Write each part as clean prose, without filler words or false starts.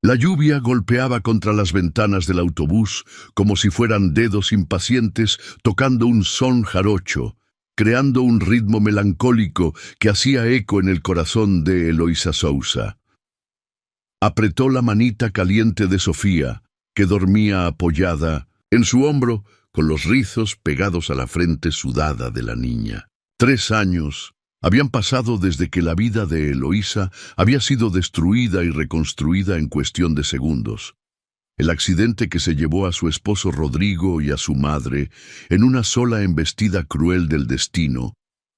La lluvia golpeaba contra las ventanas del autobús como si fueran dedos impacientes tocando un son jarocho, creando un ritmo melancólico que hacía eco en el corazón de Eloísa Sousa. Apretó la manita caliente de Sofía, que dormía apoyada en su hombro, con los rizos pegados a la frente sudada de la niña. 3 años habían pasado desde que la vida de Eloísa había sido destruida y reconstruida en cuestión de segundos. El accidente que se llevó a su esposo Rodrigo y a su madre en una sola embestida cruel del destino,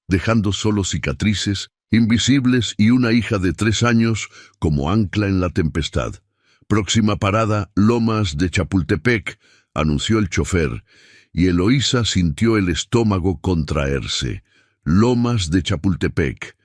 dejando solo cicatrices invisibles y una hija de 3 años como ancla en la tempestad. Próxima parada, Lomas de Chapultepec, anunció el chofer, y Eloísa sintió el estómago contraerse. Lomas de Chapultepec,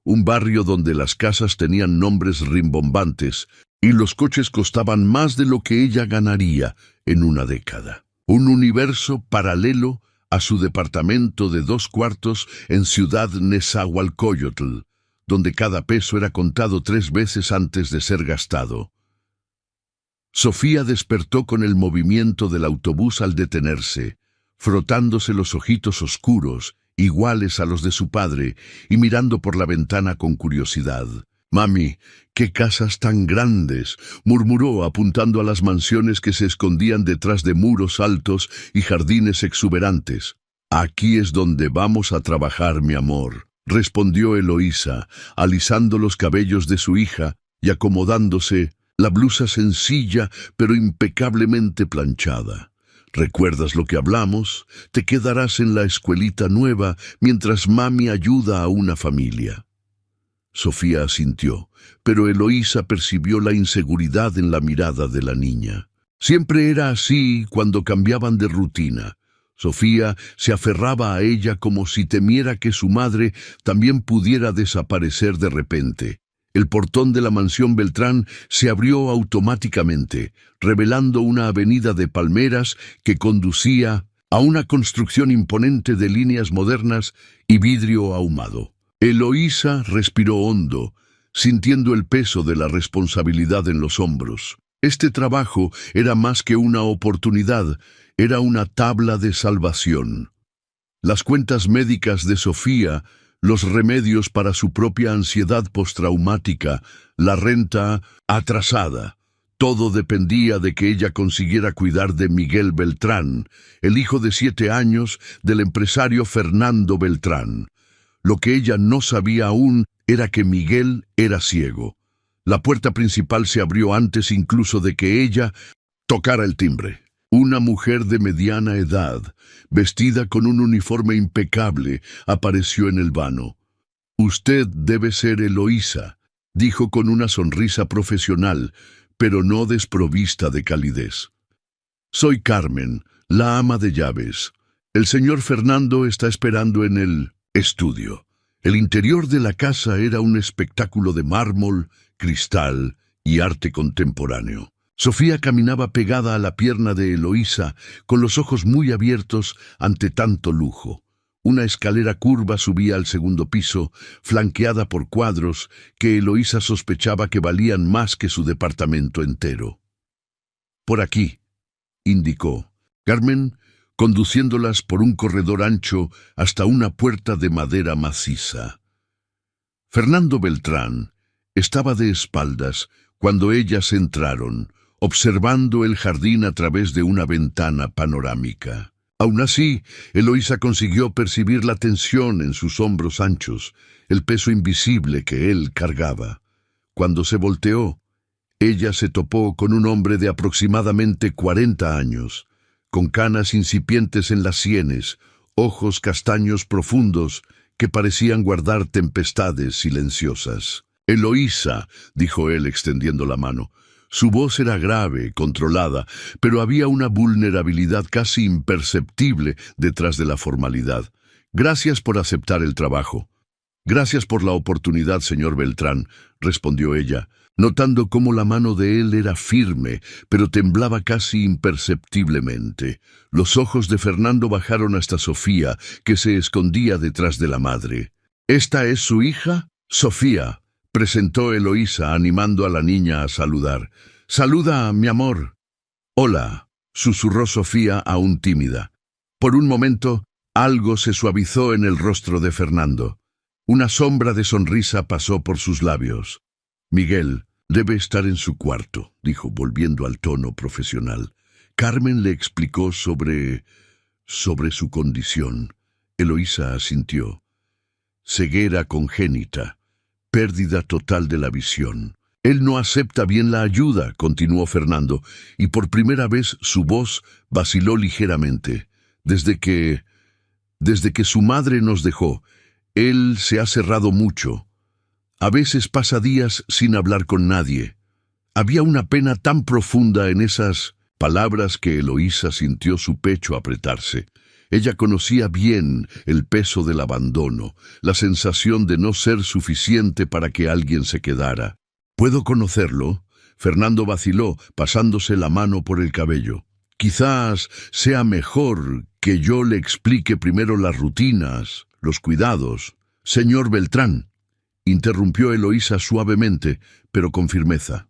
un barrio donde las casas tenían nombres rimbombantes y los coches costaban más de lo que ella ganaría en una década. Un universo paralelo a su departamento de 2 cuartos en Ciudad Nezahualcóyotl, donde cada peso era contado 3 veces antes de ser gastado. Sofía despertó con el movimiento del autobús al detenerse, frotándose los ojitos oscuros, iguales a los de su padre, y mirando por la ventana con curiosidad. «Mami, qué casas tan grandes», murmuró apuntando a las mansiones que se escondían detrás de muros altos y jardines exuberantes. «Aquí es donde vamos a trabajar, mi amor», respondió Eloísa, alisando los cabellos de su hija y acomodándose la blusa sencilla pero impecablemente planchada. ¿Recuerdas lo que hablamos? Te quedarás en la escuelita nueva mientras mami ayuda a una familia. Sofía asintió, pero Eloísa percibió la inseguridad en la mirada de la niña. Siempre era así cuando cambiaban de rutina. Sofía se aferraba a ella como si temiera que su madre también pudiera desaparecer de repente. El portón de la mansión Beltrán se abrió automáticamente, revelando una avenida de palmeras que conducía a una construcción imponente de líneas modernas y vidrio ahumado. Eloísa respiró hondo, sintiendo el peso de la responsabilidad en los hombros. Este trabajo era más que una oportunidad, era una tabla de salvación. Las cuentas médicas de Sofía, los remedios para su propia ansiedad postraumática, la renta atrasada. Todo dependía de que ella consiguiera cuidar de Miguel Beltrán, el hijo de 7 años del empresario Fernando Beltrán. Lo que ella no sabía aún era que Miguel era ciego. La puerta principal se abrió antes incluso de que ella tocara el timbre. Una mujer de mediana edad, vestida con un uniforme impecable, apareció en el vano. «Usted debe ser Eloísa», dijo con una sonrisa profesional, pero no desprovista de calidez. «Soy Carmen, la ama de llaves. El señor Fernando está esperando en el estudio». El interior de la casa era un espectáculo de mármol, cristal y arte contemporáneo. Sofía caminaba pegada a la pierna de Eloísa, con los ojos muy abiertos ante tanto lujo. Una escalera curva subía al 2º piso, flanqueada por cuadros que Eloísa sospechaba que valían más que su departamento entero. «Por aquí», indicó Carmen, conduciéndolas por un corredor ancho hasta una puerta de madera maciza. Fernando Beltrán estaba de espaldas cuando ellas entraron, observando el jardín a través de una ventana panorámica. Aún así, Eloísa consiguió percibir la tensión en sus hombros anchos, el peso invisible que él cargaba. Cuando se volteó, ella se topó con un hombre de aproximadamente 40 años, con canas incipientes en las sienes, ojos castaños profundos que parecían guardar tempestades silenciosas. «Eloísa», dijo él extendiendo la mano. Su voz era grave, controlada, pero había una vulnerabilidad casi imperceptible detrás de la formalidad. «Gracias por aceptar el trabajo». «Gracias por la oportunidad, señor Beltrán», respondió ella, notando cómo la mano de él era firme, pero temblaba casi imperceptiblemente. Los ojos de Fernando bajaron hasta Sofía, que se escondía detrás de la madre. «¿Esta es su hija?» «Sofía», presentó Eloísa, animando a la niña a saludar. Saluda, mi amor. Hola, susurró Sofía aún tímida. Por un momento, algo se suavizó en el rostro de Fernando. Una sombra de sonrisa pasó por sus labios. Miguel debe estar en su cuarto, dijo, volviendo al tono profesional. Carmen le explicó sobre su condición. Eloísa asintió. Ceguera congénita, pérdida total de la visión. Él no acepta bien la ayuda, continuó Fernando, y por primera vez su voz vaciló ligeramente. Desde que su madre nos dejó, él se ha cerrado mucho. A veces pasa días sin hablar con nadie. Había una pena tan profunda en esas palabras que Eloísa sintió su pecho apretarse. Ella conocía bien el peso del abandono, la sensación de no ser suficiente para que alguien se quedara. ¿Puedo conocerlo? Fernando vaciló, pasándose la mano por el cabello. Quizás sea mejor que yo le explique primero las rutinas, los cuidados. Señor Beltrán, interrumpió Eloísa suavemente, pero con firmeza.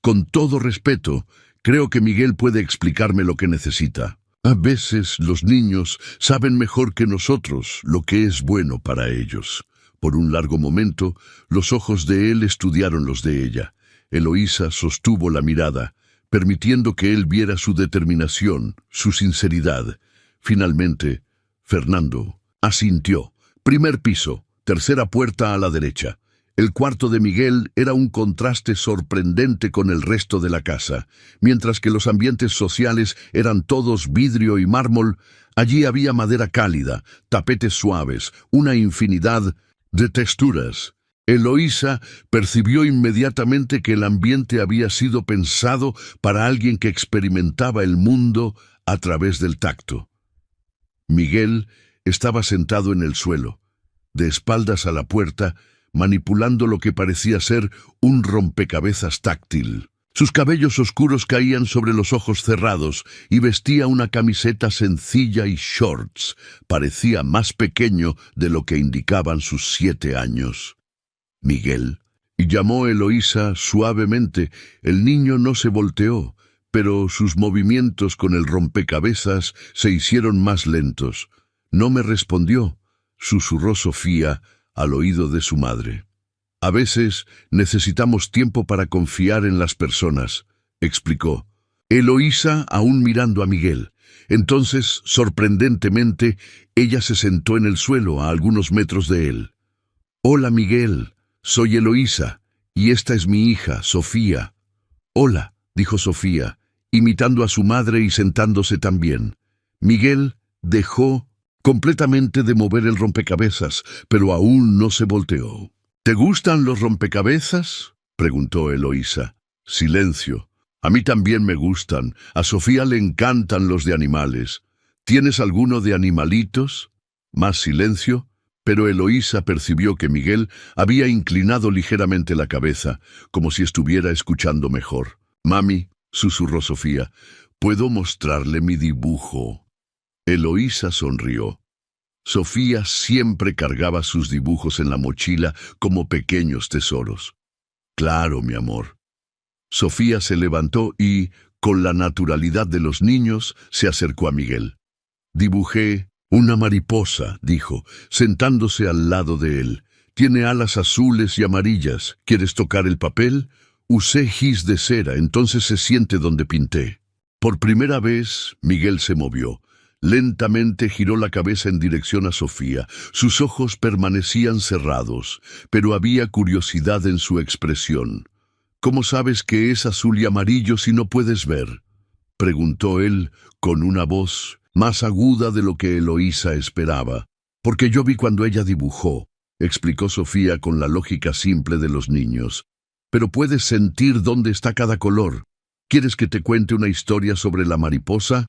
Con todo respeto, creo que Miguel puede explicarme lo que necesita. A veces los niños saben mejor que nosotros lo que es bueno para ellos. Por un largo momento, los ojos de él estudiaron los de ella. Eloísa sostuvo la mirada, permitiendo que él viera su determinación, su sinceridad. Finalmente, Fernando asintió. Primer piso, tercera puerta a la derecha. El cuarto de Miguel era un contraste sorprendente con el resto de la casa. Mientras que los ambientes sociales eran todos vidrio y mármol, allí había madera cálida, tapetes suaves, una infinidad de texturas. Eloísa percibió inmediatamente que el ambiente había sido pensado para alguien que experimentaba el mundo a través del tacto. Miguel estaba sentado en el suelo, de espaldas a la puerta, manipulando lo que parecía ser un rompecabezas táctil. Sus cabellos oscuros caían sobre los ojos cerrados y vestía una camiseta sencilla y shorts. Parecía más pequeño de lo que indicaban sus 7 años. Miguel, llamó Eloísa suavemente. El niño no se volteó, pero sus movimientos con el rompecabezas se hicieron más lentos. No me respondió, susurró Sofía al oído de su madre. A veces necesitamos tiempo para confiar en las personas, explicó. Eloísa aún mirando a Miguel. Entonces, sorprendentemente, ella se sentó en el suelo a algunos metros de él. Hola, Miguel, soy Eloísa, y esta es mi hija, Sofía. Hola, dijo Sofía, imitando a su madre y sentándose también. Miguel dejó completamente de mover el rompecabezas, pero aún no se volteó. ¿Te gustan los rompecabezas?, preguntó Eloísa. Silencio. A mí también me gustan. A Sofía le encantan los de animales. ¿Tienes alguno de animalitos? Más silencio, pero Eloísa percibió que Miguel había inclinado ligeramente la cabeza, como si estuviera escuchando mejor. Mami, susurró Sofía, ¿puedo mostrarle mi dibujo? Eloísa sonrió. Sofía siempre cargaba sus dibujos en la mochila como pequeños tesoros. Claro, mi amor. Sofía se levantó y, con la naturalidad de los niños, se acercó a Miguel. Dibujé una mariposa, dijo, sentándose al lado de él. Tiene alas azules y amarillas. ¿Quieres tocar el papel? Usé gis de cera, entonces se siente donde pinté. Por primera vez, Miguel se movió. Lentamente giró la cabeza en dirección a Sofía. Sus ojos permanecían cerrados, pero había curiosidad en su expresión. ¿Cómo sabes que es azul y amarillo si no puedes ver?, preguntó él con una voz más aguda de lo que Eloísa esperaba. Porque yo vi cuando ella dibujó, explicó Sofía con la lógica simple de los niños. Pero puedes sentir dónde está cada color. ¿Quieres que te cuente una historia sobre la mariposa?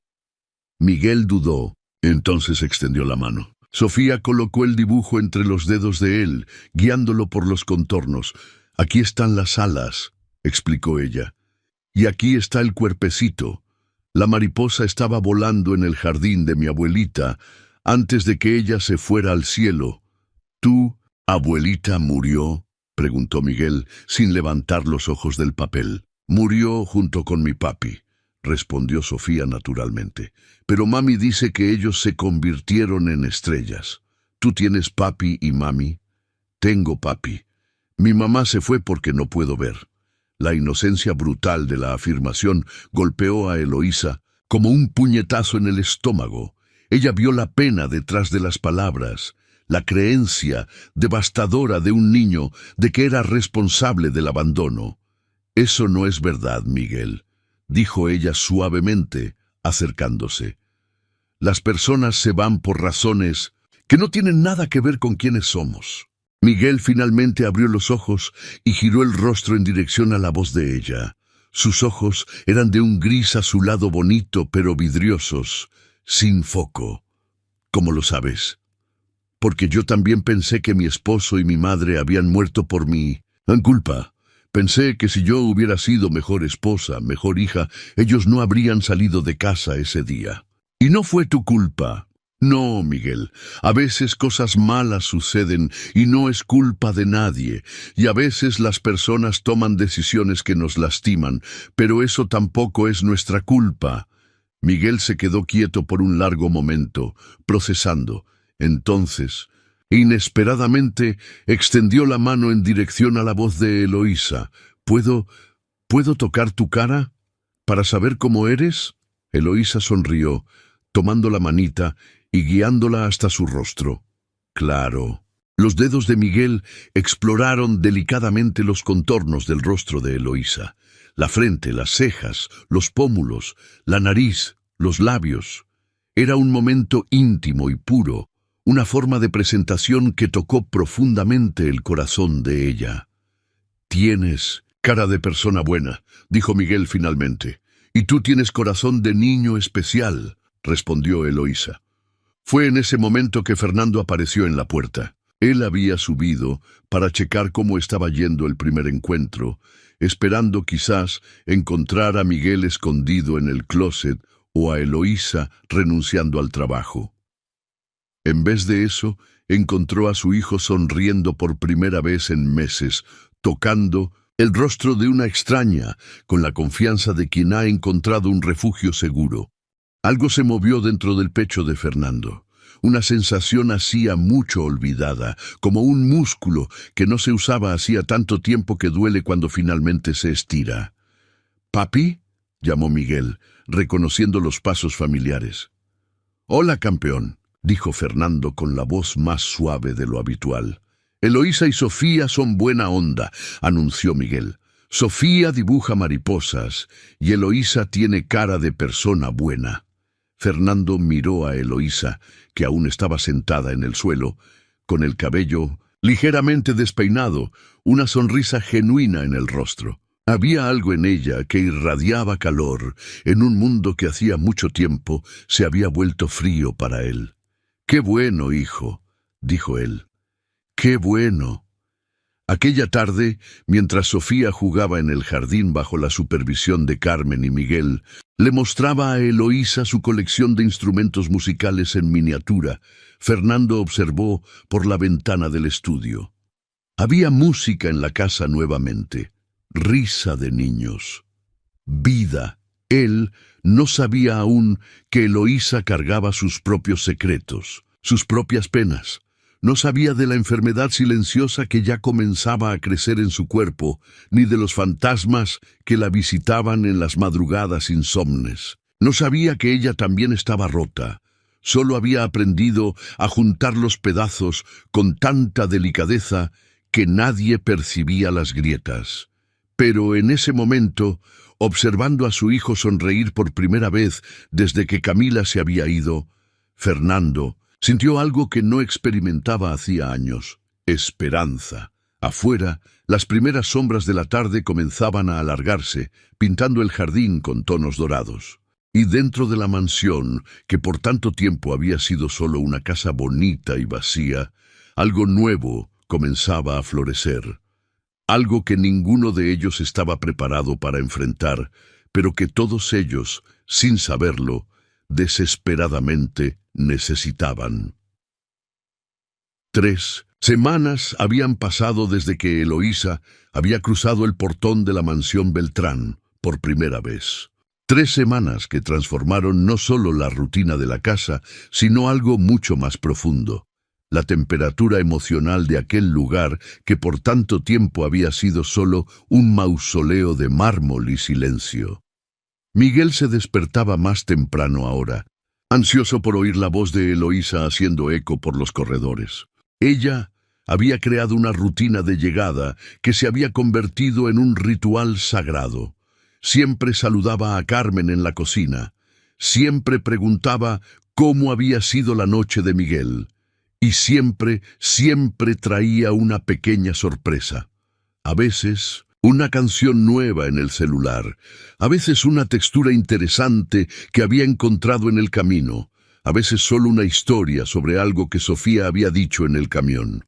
Miguel dudó. Entonces extendió la mano. Sofía colocó el dibujo entre los dedos de él, guiándolo por los contornos. Aquí están las alas, explicó ella. Y aquí está el cuerpecito. La mariposa estaba volando en el jardín de mi abuelita antes de que ella se fuera al cielo. ¿Tu abuelita murió?, preguntó Miguel, sin levantar los ojos del papel. Murió junto con mi papi, respondió Sofía naturalmente. Pero mami dice que ellos se convirtieron en estrellas. ¿Tú tienes papi y mami? Tengo papi. Mi mamá se fue porque no puedo ver. La inocencia brutal de la afirmación golpeó a Eloísa como un puñetazo en el estómago. Ella vio la pena detrás de las palabras, la creencia devastadora de un niño de que era responsable del abandono. Eso no es verdad, Miguel, dijo ella suavemente, acercándose. Las personas se van por razones que no tienen nada que ver con quiénes somos. Miguel finalmente abrió los ojos y giró el rostro en dirección a la voz de ella. Sus ojos eran de un gris azulado bonito pero vidriosos, sin foco. ¿Cómo lo sabes? Porque yo también pensé que mi esposo y mi madre habían muerto por mi culpa. Pensé que si yo hubiera sido mejor esposa, mejor hija, ellos no habrían salido de casa ese día. Y no fue tu culpa. No, Miguel, a veces cosas malas suceden y no es culpa de nadie, y a veces las personas toman decisiones que nos lastiman, pero eso tampoco es nuestra culpa. Miguel se quedó quieto por un largo momento, procesando. Entonces, inesperadamente, extendió la mano en dirección a la voz de Eloísa. ¿Puedo tocar tu cara para saber cómo eres? Eloísa sonrió, tomando la manita y guiándola hasta su rostro. Claro. Los dedos de Miguel exploraron delicadamente los contornos del rostro de Eloísa. La frente, las cejas, los pómulos, la nariz, los labios. Era un momento íntimo y puro, una forma de presentación que tocó profundamente el corazón de ella. Tienes cara de persona buena, dijo Miguel finalmente. Y tú tienes corazón de niño especial, respondió Eloísa. Fue en ese momento que Fernando apareció en la puerta. Él había subido para checar cómo estaba yendo el primer encuentro, esperando quizás encontrar a Miguel escondido en el closet o a Eloísa renunciando al trabajo. En vez de eso, encontró a su hijo sonriendo por primera vez en meses, tocando el rostro de una extraña, con la confianza de quien ha encontrado un refugio seguro. Algo se movió dentro del pecho de Fernando, una sensación hacía mucho olvidada, como un músculo que no se usaba hacía tanto tiempo que duele cuando finalmente se estira. «¿Papi?», llamó Miguel, reconociendo los pasos familiares. «Hola, campeón», dijo Fernando con la voz más suave de lo habitual. «Eloísa y Sofía son buena onda», anunció Miguel. «Sofía dibuja mariposas y Eloísa tiene cara de persona buena». Fernando miró a Eloísa, que aún estaba sentada en el suelo, con el cabello ligeramente despeinado, una sonrisa genuina en el rostro. Había algo en ella que irradiaba calor en un mundo que hacía mucho tiempo se había vuelto frío para él. «Qué bueno, hijo», dijo él. «Qué bueno». Aquella tarde, mientras Sofía jugaba en el jardín bajo la supervisión de Carmen y Miguel, le mostraba a Eloísa su colección de instrumentos musicales en miniatura. Fernando observó por la ventana del estudio. Había música en la casa nuevamente, risa de niños, vida. Él no sabía aún que Eloísa cargaba sus propios secretos, sus propias penas. No sabía de la enfermedad silenciosa que ya comenzaba a crecer en su cuerpo, ni de los fantasmas que la visitaban en las madrugadas insomnes. No sabía que ella también estaba rota. Solo había aprendido a juntar los pedazos con tanta delicadeza que nadie percibía las grietas. Pero en ese momento, observando a su hijo sonreír por primera vez desde que Camila se había ido, Fernando sintió algo que no experimentaba hacía años: esperanza. Afuera, las primeras sombras de la tarde comenzaban a alargarse, pintando el jardín con tonos dorados. Y dentro de la mansión, que por tanto tiempo había sido solo una casa bonita y vacía, algo nuevo comenzaba a florecer. Algo que ninguno de ellos estaba preparado para enfrentar, pero que todos ellos, sin saberlo, desesperadamente necesitaban. 3. Semanas habían pasado desde que Eloísa había cruzado el portón de la mansión Beltrán por primera vez. 3 semanas que transformaron no solo la rutina de la casa, sino algo mucho más profundo. La temperatura emocional de aquel lugar que por tanto tiempo había sido solo un mausoleo de mármol y silencio. Miguel se despertaba más temprano ahora, ansioso por oír la voz de Eloísa haciendo eco por los corredores. Ella había creado una rutina de llegada que se había convertido en un ritual sagrado. Siempre saludaba a Carmen en la cocina. Siempre preguntaba cómo había sido la noche de Miguel. Y siempre traía una pequeña sorpresa. A veces, una canción nueva en el celular. A veces una textura interesante que había encontrado en el camino. A veces solo una historia sobre algo que Sofía había dicho en el camión.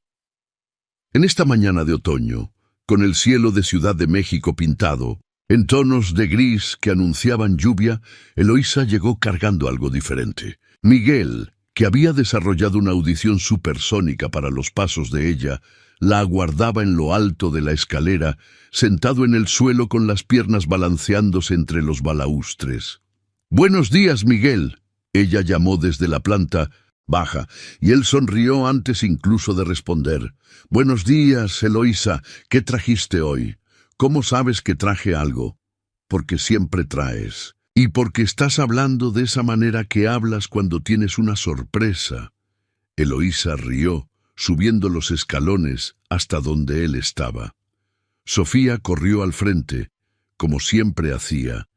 En esta mañana de otoño, con el cielo de Ciudad de México pintado, en tonos de gris que anunciaban lluvia, Eloísa llegó cargando algo diferente. Miguel, que había desarrollado una audición supersónica para los pasos de ella, la aguardaba en lo alto de la escalera, sentado en el suelo con las piernas balanceándose entre los balaustres. «Buenos días, Miguel», ella llamó desde la planta baja, y él sonrió antes incluso de responder. «Buenos días, Eloísa, ¿qué trajiste hoy? ¿Cómo sabes que traje algo?» «Porque siempre traes. Y porque estás hablando de esa manera que hablas cuando tienes una sorpresa». Eloísa rió, subiendo los escalones hasta donde él estaba. Sofía corrió al frente, como siempre hacía,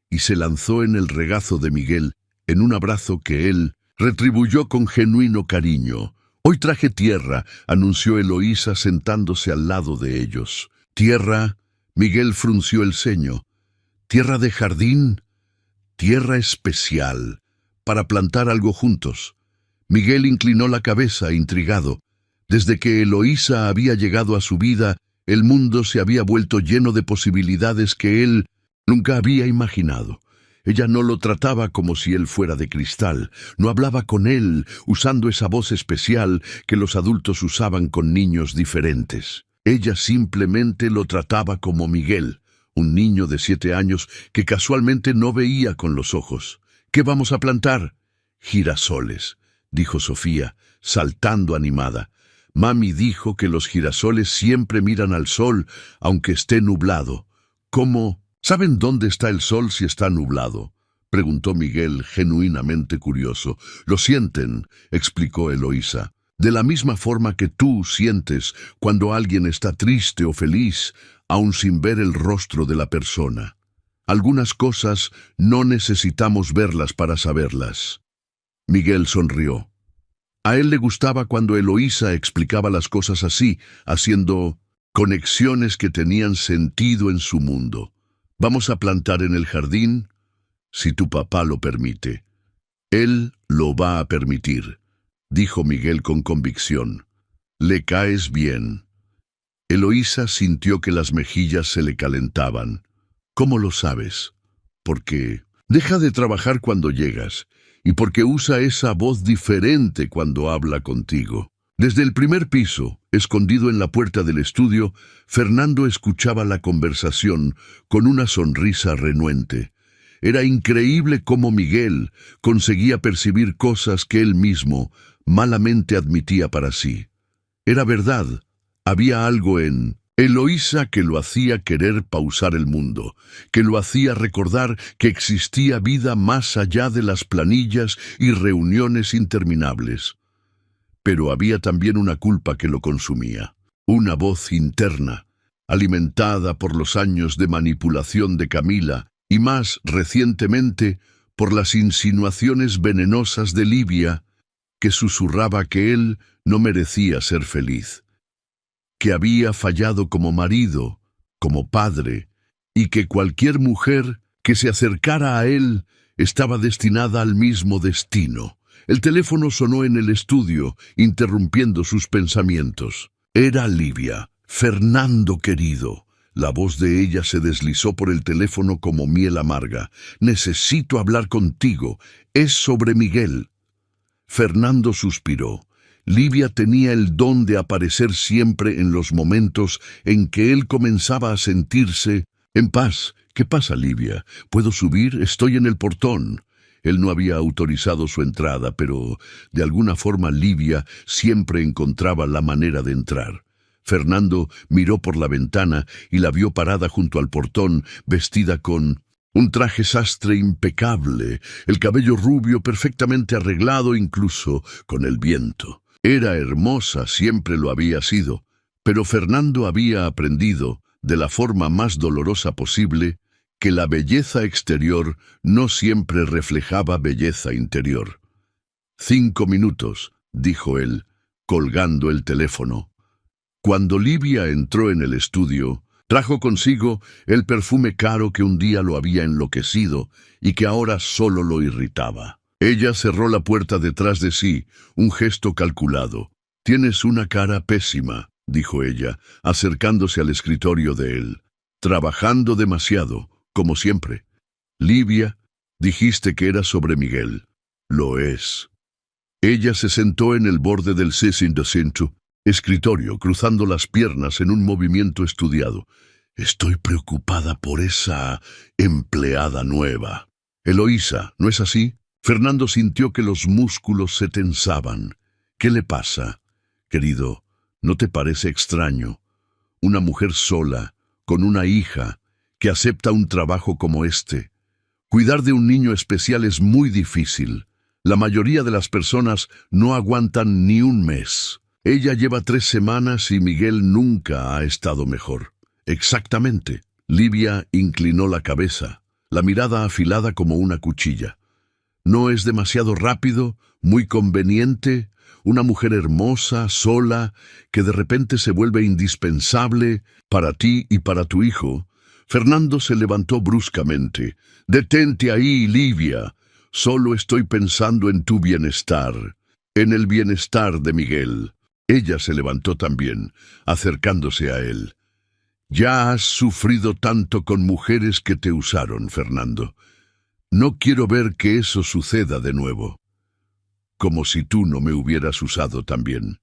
y se lanzó en el regazo de Miguel, en un abrazo que él retribuyó con genuino cariño. «Hoy traje tierra», anunció Eloísa sentándose al lado de ellos. «¿Tierra?» Miguel frunció el ceño. «¿Tierra de jardín?» «Tierra especial, para plantar algo juntos». Miguel inclinó la cabeza, intrigado. Desde que Eloísa había llegado a su vida, el mundo se había vuelto lleno de posibilidades que él nunca había imaginado. Ella no lo trataba como si él fuera de cristal, no hablaba con él usando esa voz especial que los adultos usaban con niños diferentes. Ella simplemente lo trataba como Miguel, un niño de 7 años que casualmente no veía con los ojos. «¿Qué vamos a plantar?» «Girasoles», dijo Sofía, saltando animada. «Mami dijo que los girasoles siempre miran al sol, aunque esté nublado». «¿Cómo? ¿Saben dónde está el sol si está nublado?», preguntó Miguel, genuinamente curioso. «Lo sienten», explicó Eloísa. «De la misma forma que tú sientes cuando alguien está triste o feliz, aun sin ver el rostro de la persona. Algunas cosas no necesitamos verlas para saberlas». Miguel sonrió. A él le gustaba cuando Eloísa explicaba las cosas así, haciendo conexiones que tenían sentido en su mundo. «¿Vamos a plantar en el jardín?» «Si tu papá lo permite». «Él lo va a permitir», dijo Miguel con convicción. «Le caes bien». Eloísa sintió que las mejillas se le calentaban. «¿Cómo lo sabes?» «Porque deja de trabajar cuando llegas, y porque usa esa voz diferente cuando habla contigo». Desde el primer piso, escondido en la puerta del estudio, Fernando escuchaba la conversación con una sonrisa renuente. Era increíble cómo Miguel conseguía percibir cosas que él mismo malamente admitía para sí. Era verdad, había algo en Eloísa que lo hacía querer pausar el mundo, que lo hacía recordar que existía vida más allá de las planillas y reuniones interminables. Pero había también una culpa que lo consumía, una voz interna, alimentada por los años de manipulación de Camila y más recientemente por las insinuaciones venenosas de Livia, que susurraba que él no merecía ser feliz, que había fallado como marido, como padre, y que cualquier mujer que se acercara a él estaba destinada al mismo destino. El teléfono sonó en el estudio, interrumpiendo sus pensamientos. Era Livia. «Fernando, querido». La voz de ella se deslizó por el teléfono como miel amarga. «Necesito hablar contigo. Es sobre Miguel». Fernando suspiró. Livia tenía el don de aparecer siempre en los momentos en que él comenzaba a sentirse en paz. ¿Qué pasa, Livia? ¿Puedo subir? Estoy en el portón. Él no había autorizado su entrada, pero de alguna forma Livia siempre encontraba la manera de entrar. Fernando miró por la ventana y la vio parada junto al portón, vestida con un traje sastre impecable, el cabello rubio perfectamente arreglado incluso con el viento. Era hermosa, siempre lo había sido, pero Fernando había aprendido, de la forma más dolorosa posible, que la belleza exterior no siempre reflejaba belleza interior. 5 minutos, dijo él, colgando el teléfono. Cuando Livia entró en el estudio, trajo consigo el perfume caro que un día lo había enloquecido y que ahora solo lo irritaba. Ella cerró la puerta detrás de sí, un gesto calculado. «Tienes una cara pésima», dijo ella, acercándose al escritorio de él. «Trabajando demasiado, como siempre». «Livia, dijiste que era sobre Miguel». «Lo es». Ella se sentó en el borde del escritorio, cruzando las piernas en un movimiento estudiado. «Estoy preocupada por esa empleada nueva». «Eloísa, ¿no es así?» Fernando sintió que los músculos se tensaban. «¿Qué le pasa? Querido, ¿no te parece extraño? Una mujer sola, con una hija, que acepta un trabajo como este. Cuidar de un niño especial es muy difícil. La mayoría de las personas no aguantan ni un mes. Ella lleva 3 semanas y Miguel nunca ha estado mejor». «Exactamente». Livia inclinó la cabeza, la mirada afilada como una cuchilla. «¿No es demasiado rápido, muy conveniente? Una mujer hermosa, sola, que de repente se vuelve indispensable para ti y para tu hijo». Fernando se levantó bruscamente. «Detente ahí, Livia. Solo estoy pensando en tu bienestar, en el bienestar de Miguel». Ella se levantó también, acercándose a él. «Ya has sufrido tanto con mujeres que te usaron, Fernando. No quiero ver que eso suceda de nuevo. Como si tú no me hubieras usado también».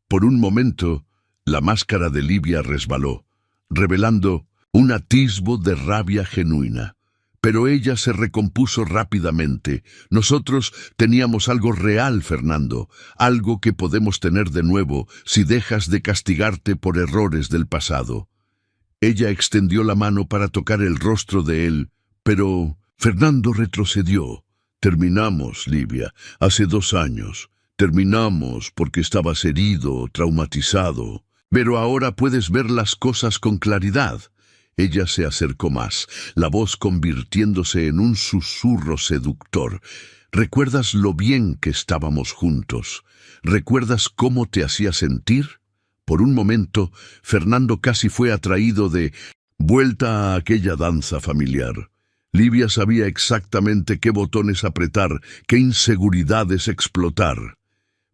Por un momento, la máscara de Livia resbaló, revelando un atisbo de rabia genuina. Pero ella se recompuso rápidamente. «Nosotros teníamos algo real, Fernando, algo que podemos tener de nuevo si dejas de castigarte por errores del pasado». Ella extendió la mano para tocar el rostro de él, pero Fernando retrocedió. «Terminamos, Livia, hace 2 años. Terminamos porque estabas herido, traumatizado. Pero ahora puedes ver las cosas con claridad». Ella se acercó más, la voz convirtiéndose en un susurro seductor. «¿Recuerdas lo bien que estábamos juntos? ¿Recuerdas cómo te hacía sentir?» Por un momento, Fernando casi fue atraído de vuelta a aquella danza familiar. Livia sabía exactamente qué botones apretar, qué inseguridades explotar.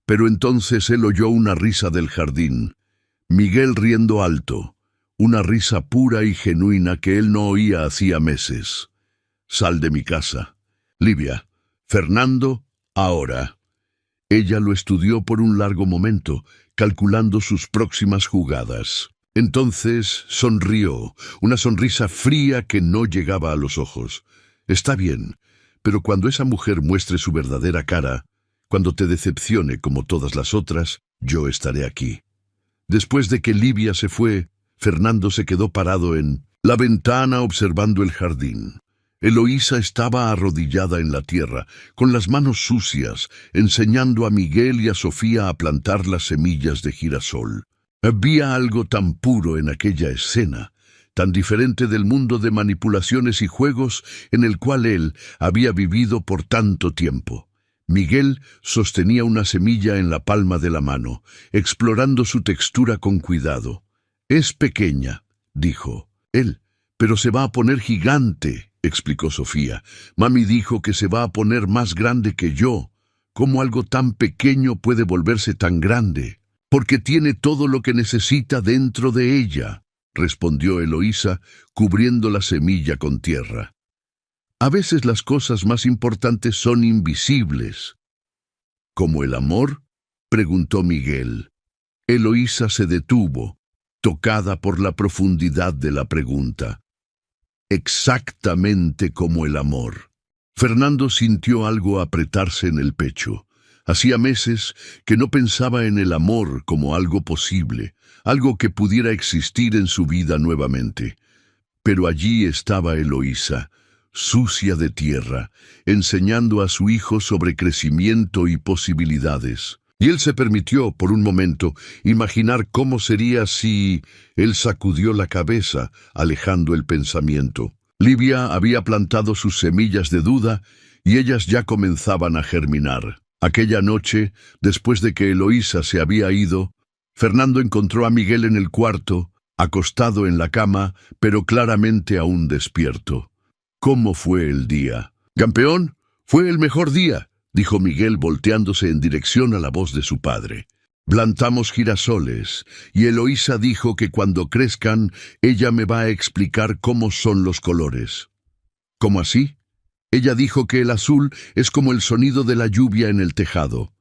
Pero entonces él oyó una risa del jardín. Miguel riendo alto. Una risa pura y genuina que él no oía hacía meses. «Sal de mi casa. Livia, Fernando, ahora». Ella lo estudió por un largo momento, calculando sus próximas jugadas. Entonces sonrió, una sonrisa fría que no llegaba a los ojos. «Está bien, pero cuando esa mujer muestre su verdadera cara, cuando te decepcione como todas las otras, yo estaré aquí». Después de que Livia se fue, Fernando se quedó parado en la ventana observando el jardín. Eloísa estaba arrodillada en la tierra, con las manos sucias, enseñando a Miguel y a Sofía a plantar las semillas de girasol. Había algo tan puro en aquella escena, tan diferente del mundo de manipulaciones y juegos en el cual él había vivido por tanto tiempo. Miguel sostenía una semilla en la palma de la mano, explorando su textura con cuidado. «Es pequeña», dijo él, «pero se va a poner gigante», explicó Sofía. «Mami dijo que se va a poner más grande que yo. ¿Cómo algo tan pequeño puede volverse tan grande?» «Porque tiene todo lo que necesita dentro de ella», respondió Eloísa, cubriendo la semilla con tierra. A veces las cosas más importantes son invisibles, como el amor preguntó Miguel. Eloísa se detuvo, tocada por la profundidad de la pregunta. Exactamente como el amor. Fernando sintió algo apretarse en el pecho. Hacía meses que no pensaba en el amor como algo posible, algo que pudiera existir en su vida nuevamente. Pero allí estaba Eloísa, sucia de tierra, enseñando a su hijo sobre crecimiento y posibilidades. Y él se permitió, por un momento, imaginar cómo sería si él sacudió la cabeza, alejando el pensamiento. Livia había plantado sus semillas de duda y ellas ya comenzaban a germinar. Aquella noche, después de que Eloísa se había ido, Fernando encontró a Miguel en el cuarto, acostado en la cama, pero claramente aún despierto. ¿Cómo fue el día? «Campeón, fue el mejor día», dijo Miguel volteándose en dirección a la voz de su padre. «Plantamos girasoles, y Eloísa dijo que cuando crezcan, ella me va a explicar cómo son los colores». «¿Cómo así?» «Ella dijo que el azul es como el sonido de la lluvia en el tejado,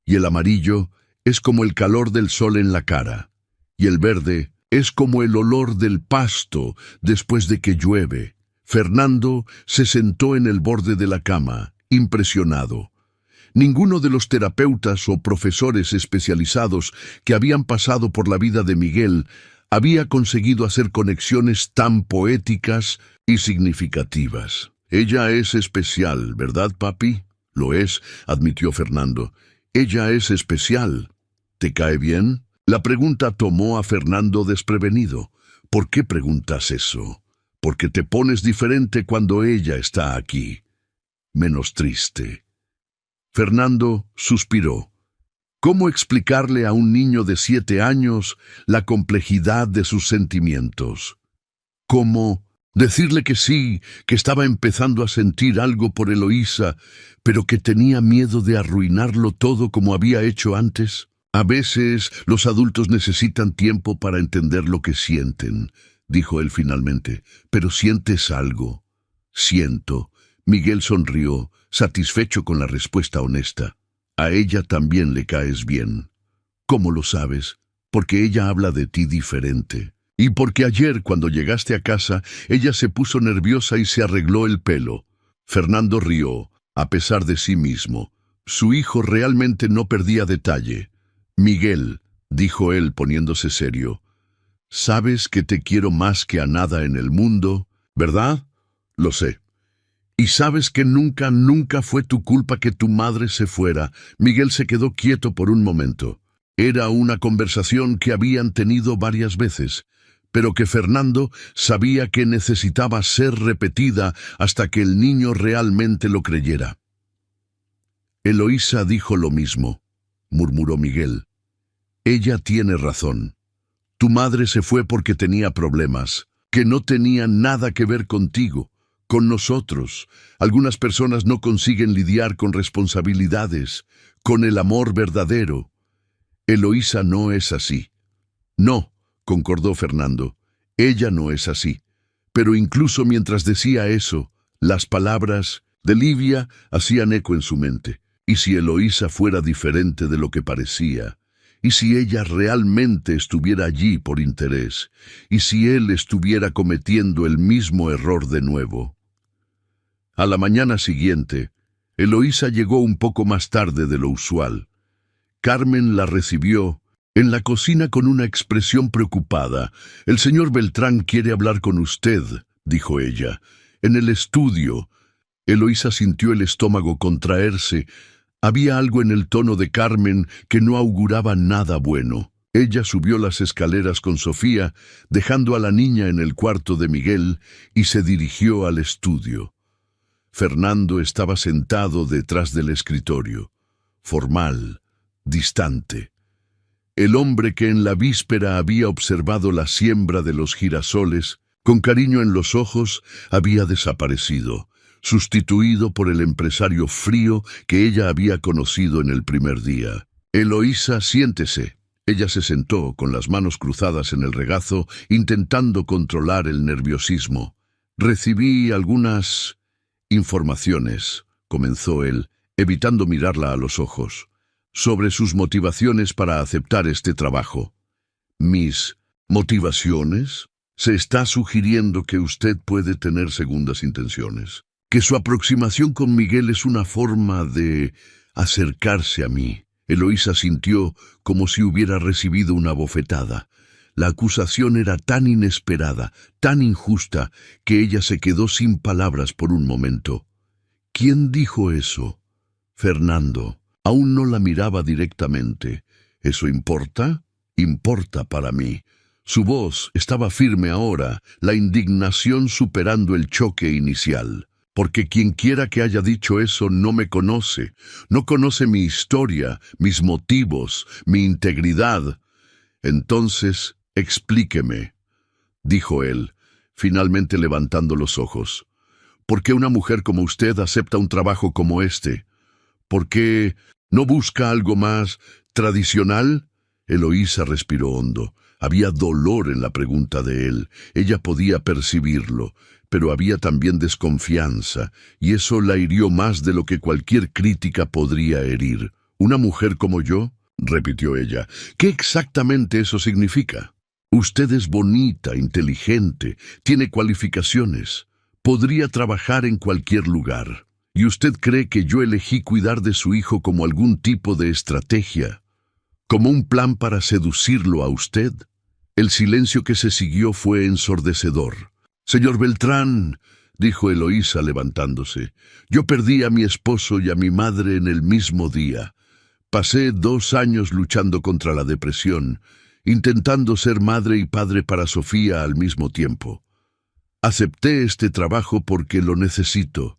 y el amarillo es como el calor del sol en la cara, y el verde es como el olor del pasto después de que llueve». Fernando se sentó en el borde de la cama, impresionado. Ninguno de los terapeutas o profesores especializados que habían pasado por la vida de Miguel había conseguido hacer conexiones tan poéticas y significativas. «Ella es especial, ¿verdad, papi?» «Lo es», admitió Fernando. «Ella es especial. ¿Te cae bien?» La pregunta tomó a Fernando desprevenido. «¿Por qué preguntas eso?» «Porque te pones diferente cuando ella está aquí. Menos triste». Fernando suspiró. ¿Cómo explicarle a un niño de 7 años la complejidad de sus sentimientos? ¿Cómo decirle que sí, que estaba empezando a sentir algo por Eloísa, pero que tenía miedo de arruinarlo todo como había hecho antes? «A veces los adultos necesitan tiempo para entender lo que sienten», dijo él finalmente. «¿Pero sientes algo?» «Siento». Miguel sonrió, satisfecho con la respuesta honesta. «A ella también le caes bien». «¿Cómo lo sabes?» «Porque ella habla de ti diferente. Y porque ayer, cuando llegaste a casa, ella se puso nerviosa y se arregló el pelo». Fernando rió, a pesar de sí mismo. Su hijo realmente no perdía detalle. «Miguel», dijo él poniéndose serio, «sabes que te quiero más que a nada en el mundo, ¿verdad?» «Lo sé». «Y sabes que nunca fue tu culpa que tu madre se fuera». Miguel se quedó quieto por un momento. Era una conversación que habían tenido varias veces, pero que Fernando sabía que necesitaba ser repetida hasta que el niño realmente lo creyera. «Eloísa dijo lo mismo», murmuró Miguel. «Ella tiene razón. Tu madre se fue porque tenía problemas, que no tenían nada que ver contigo, con nosotros. Algunas personas no consiguen lidiar con responsabilidades, con el amor verdadero. Eloísa no es así». «No», concordó Fernando, «ella no es así». Pero incluso mientras decía eso, las palabras de Livia hacían eco en su mente. ¿Y si Eloísa fuera diferente de lo que parecía? ¿Y si ella realmente estuviera allí por interés? ¿Y si él estuviera cometiendo el mismo error de nuevo? A la mañana siguiente, Eloísa llegó un poco más tarde de lo usual. Carmen la recibió en la cocina con una expresión preocupada. «El señor Beltrán quiere hablar con usted», dijo ella. «En el estudio». Eloísa sintió el estómago contraerse. Había algo en el tono de Carmen que no auguraba nada bueno. Ella subió las escaleras con Sofía, dejando a la niña en el cuarto de Miguel, y se dirigió al estudio. Fernando estaba sentado detrás del escritorio, formal, distante. El hombre que en la víspera había observado la siembra de los girasoles, con cariño en los ojos, había desaparecido, sustituido por el empresario frío que ella había conocido en el primer día. «Eloísa, siéntese». Ella se sentó con las manos cruzadas en el regazo, intentando controlar el nerviosismo. «Recibí algunas informaciones», comenzó él, evitando mirarla a los ojos. sobre sus motivaciones para aceptar este trabajo. ¿Mis motivaciones? Se está sugiriendo que usted puede tener segundas intenciones, que su aproximación con Miguel es una forma de acercarse a mí. Eloísa sintió como si hubiera recibido una bofetada. La acusación era tan inesperada, tan injusta, que ella se quedó sin palabras por un momento. ¿Quién dijo eso? Fernando. Aún no la miraba directamente. ¿Eso importa? Importa para mí. Su voz estaba firme ahora, la indignación superando el choque inicial. Porque quienquiera que haya dicho eso no me conoce, no conoce mi historia, mis motivos, mi integridad. Entonces, explíqueme, dijo él, finalmente levantando los ojos. ¿Por qué una mujer como usted acepta un trabajo como este? ¿Por qué no busca algo más tradicional? Eloísa respiró hondo. Había dolor en la pregunta de él. Ella podía percibirlo, pero había también desconfianza, y eso la hirió más de lo que cualquier crítica podría herir. ¿Una mujer como yo?, repitió ella. ¿Qué exactamente eso significa? Usted es bonita, inteligente, tiene cualificaciones. Podría trabajar en cualquier lugar. ¿Y usted cree que yo elegí cuidar de su hijo como algún tipo de estrategia? ¿Como un plan para seducirlo a usted? El silencio que se siguió fue ensordecedor. «Señor Beltrán», dijo Eloísa levantándose, «yo perdí a mi esposo y a mi madre en el mismo día. Pasé 2 años luchando contra la depresión, intentando ser madre y padre para Sofía al mismo tiempo. Acepté este trabajo porque lo necesito,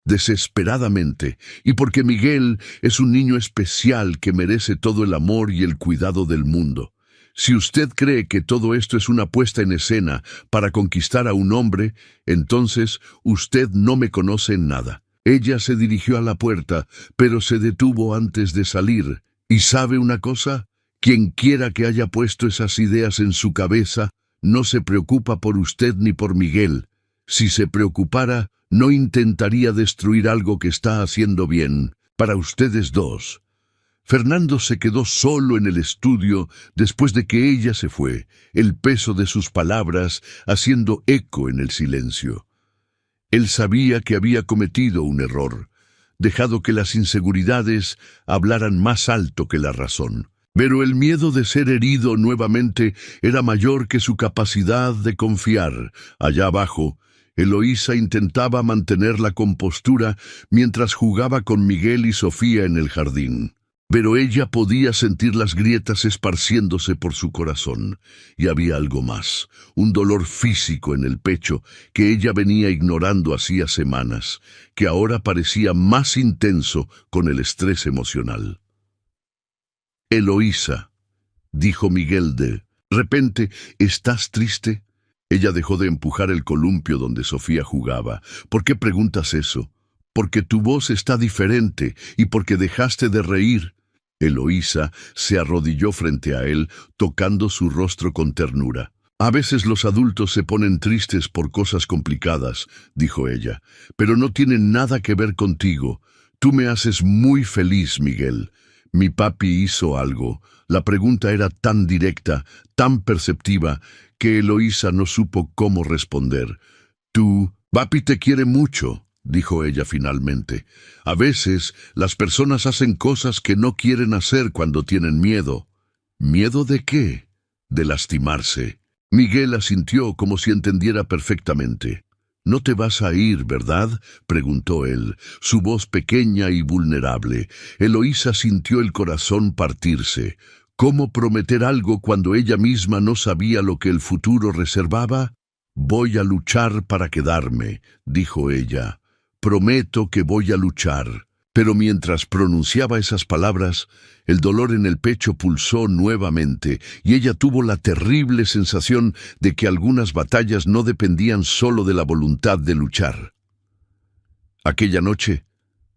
desesperadamente, y porque Miguel es un niño especial que merece todo el amor y el cuidado del mundo. Si usted cree que todo esto es una puesta en escena para conquistar a un hombre, entonces usted no me conoce en nada». Ella se dirigió a la puerta, pero se detuvo antes de salir. ¿Y sabe una cosa? Quien quiera que haya puesto esas ideas en su cabeza, no se preocupa por usted ni por Miguel. Si se preocupara, no intentaría destruir algo que está haciendo bien para ustedes dos. Fernando se quedó solo en el estudio después de que ella se fue, el peso de sus palabras haciendo eco en el silencio. Él sabía que había cometido un error, dejado que las inseguridades hablaran más alto que la razón. Pero el miedo de ser herido nuevamente era mayor que su capacidad de confiar. Allá abajo, Eloísa intentaba mantener la compostura mientras jugaba con Miguel y Sofía en el jardín. Pero ella podía sentir las grietas esparciéndose por su corazón, y había algo más, un dolor físico en el pecho que ella venía ignorando hacía semanas, que ahora parecía más intenso con el estrés emocional. «Eloísa», dijo Miguel de repente, «¿estás triste?» Ella dejó de empujar el columpio donde Sofía jugaba. «¿Por qué preguntas eso?» «Porque tu voz está diferente y porque dejaste de reír». Eloísa se arrodilló frente a él, tocando su rostro con ternura. «A veces los adultos se ponen tristes por cosas complicadas», dijo ella, «pero no tienen nada que ver contigo. Tú me haces muy feliz, Miguel. Mi papi hizo algo». La pregunta era tan directa, tan perceptiva, que Eloísa no supo cómo responder. «Papi te quiere mucho», dijo ella finalmente. «A veces las personas hacen cosas que no quieren hacer cuando tienen miedo». «¿Miedo de qué?» «De lastimarse». Miguel asintió como si entendiera perfectamente. «No te vas a ir, ¿verdad?», preguntó él, su voz pequeña y vulnerable. Eloísa sintió el corazón partirse. ¿Cómo prometer algo cuando ella misma no sabía lo que el futuro reservaba? «Voy a luchar para quedarme», dijo ella. «Prometo que voy a luchar». Pero mientras pronunciaba esas palabras, el dolor en el pecho pulsó nuevamente, y ella tuvo la terrible sensación de que algunas batallas no dependían solo de la voluntad de luchar. Aquella noche,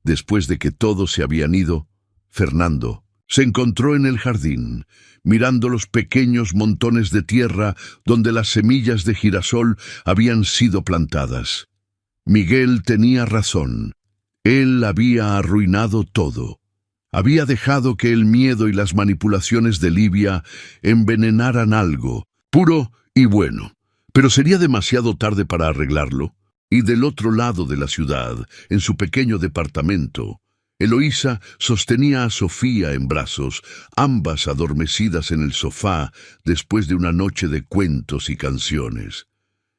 después de que todos se habían ido, Fernando se encontró en el jardín, mirando los pequeños montones de tierra donde las semillas de girasol habían sido plantadas. Miguel tenía razón. Él había arruinado todo. Había dejado que el miedo y las manipulaciones de Livia envenenaran algo, puro y bueno. Pero sería demasiado tarde para arreglarlo. Y del otro lado de la ciudad, en su pequeño departamento, Eloísa sostenía a Sofía en brazos, ambas adormecidas en el sofá después de una noche de cuentos y canciones.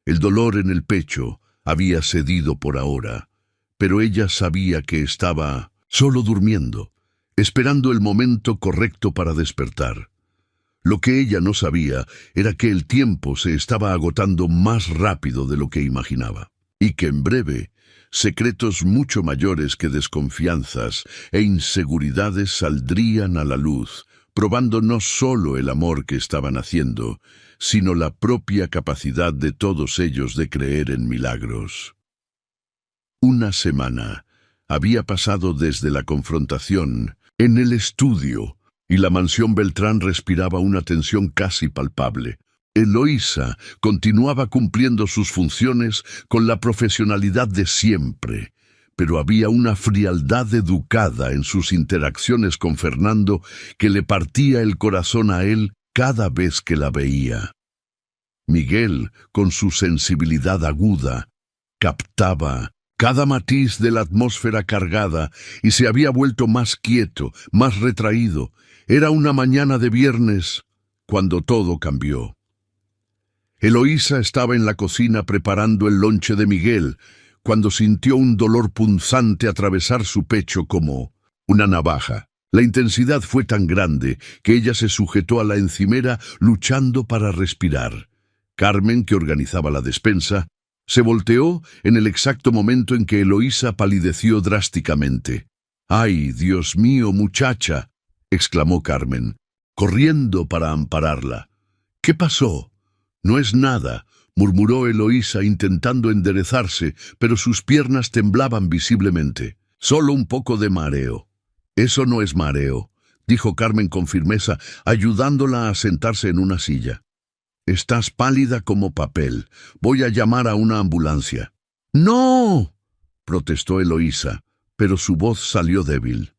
El dolor en el pecho había cedido por ahora, pero ella sabía que estaba solo durmiendo, esperando el momento correcto para despertar. Lo que ella no sabía era que el tiempo se estaba agotando más rápido de lo que imaginaba, y que en breve secretos mucho mayores que desconfianzas e inseguridades saldrían a la luz, probando no solo el amor que estaban haciendo, sino la propia capacidad de todos ellos de creer en milagros. Una semana había pasado desde la confrontación en el estudio, y la mansión Beltrán respiraba una tensión casi palpable. Eloísa continuaba cumpliendo sus funciones con la profesionalidad de siempre, pero había una frialdad educada en sus interacciones con Fernando que le partía el corazón a él cada vez que la veía. Miguel, con su sensibilidad aguda, captaba cada matiz de la atmósfera cargada y se había vuelto más quieto, más retraído. Era una mañana de viernes cuando todo cambió. Eloísa estaba en la cocina preparando el lonche de Miguel, cuando sintió un dolor punzante atravesar su pecho como una navaja. La intensidad fue tan grande que ella se sujetó a la encimera luchando para respirar. Carmen, que organizaba la despensa, se volteó en el exacto momento en que Eloísa palideció drásticamente. «¡Ay, Dios mío, muchacha!», exclamó Carmen, corriendo para ampararla. «¿Qué pasó?». «No es nada», murmuró Eloísa intentando enderezarse, pero sus piernas temblaban visiblemente. «Solo un poco de mareo». «Eso no es mareo», dijo Carmen con firmeza, ayudándola a sentarse en una silla. «Estás pálida como papel. Voy a llamar a una ambulancia». «¡No!», protestó Eloísa, pero su voz salió débil.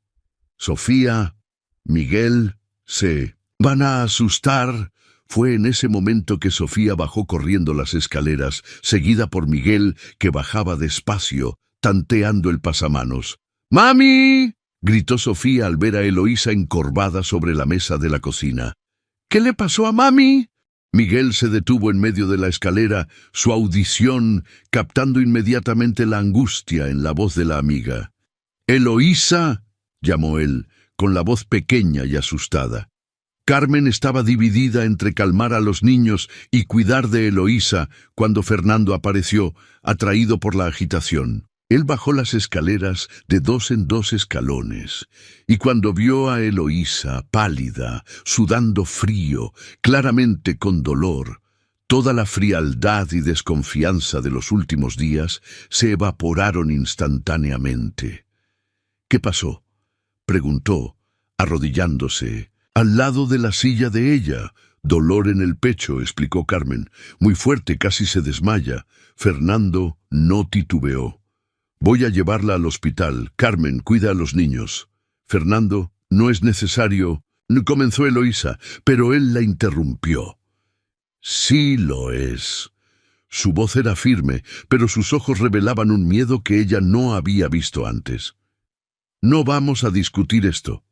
«Sofía, Miguel, se van a asustar». Fue en ese momento que Sofía bajó corriendo las escaleras, seguida por Miguel, que bajaba despacio, tanteando el pasamanos. «¡Mami!», gritó Sofía al ver a Eloísa encorvada sobre la mesa de la cocina. «¿Qué le pasó a mami?». Miguel se detuvo en medio de la escalera, su audición captando inmediatamente la angustia en la voz de la amiga. «¡Eloísa!», llamó él, con la voz pequeña y asustada. Carmen estaba dividida entre calmar a los niños y cuidar de Eloísa cuando Fernando apareció, atraído por la agitación. Él bajó las escaleras de 2 en 2 escalones, y cuando vio a Eloísa, pálida, sudando frío, claramente con dolor, toda la frialdad y desconfianza de los últimos días se evaporaron instantáneamente. «¿Qué pasó?», preguntó, arrodillándose al lado de la silla de ella. «Dolor en el pecho», explicó Carmen. «Muy fuerte, casi se desmaya». Fernando no titubeó. «Voy a llevarla al hospital. Carmen, cuida a los niños». «Fernando, no es necesario», comenzó Eloísa, pero él la interrumpió. «Sí lo es». Su voz era firme, pero sus ojos revelaban un miedo que ella no había visto antes. «No vamos a discutir esto».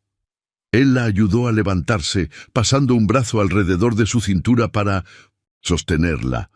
Él la ayudó a levantarse, pasando un brazo alrededor de su cintura para sostenerla.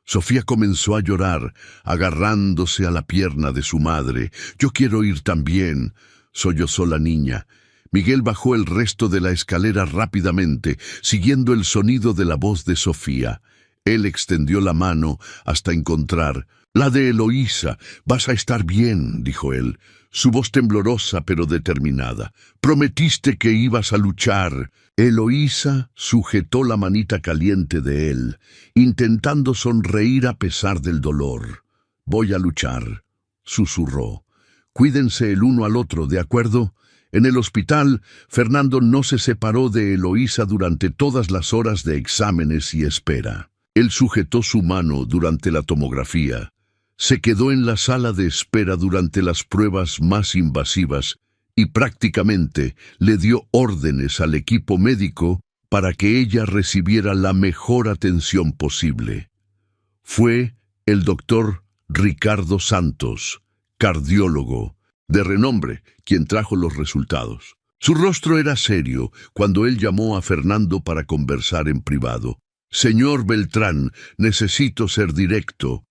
Sofía comenzó a llorar, agarrándose a la pierna de su madre. «Yo quiero ir también», sollozó la niña. Miguel bajó el resto de la escalera rápidamente, siguiendo el sonido de la voz de Sofía. Él extendió la mano hasta encontrar la de Eloísa. «Vas a estar bien», dijo él, su voz temblorosa pero determinada. «Prometiste que ibas a luchar». Eloísa sujetó la manita caliente de él, intentando sonreír a pesar del dolor. «Voy a luchar», susurró. «Cuídense el uno al otro, ¿de acuerdo?». En el hospital, Fernando no se separó de Eloísa durante todas las horas de exámenes y espera. Él sujetó su mano durante la tomografía. Se quedó en la sala de espera durante las pruebas más invasivas y prácticamente le dio órdenes al equipo médico para que ella recibiera la mejor atención posible. Fue el doctor Ricardo Santos, cardiólogo, de renombre, quien trajo los resultados. Su rostro era serio cuando él llamó a Fernando para conversar en privado. «Señor Beltrán, necesito ser directo.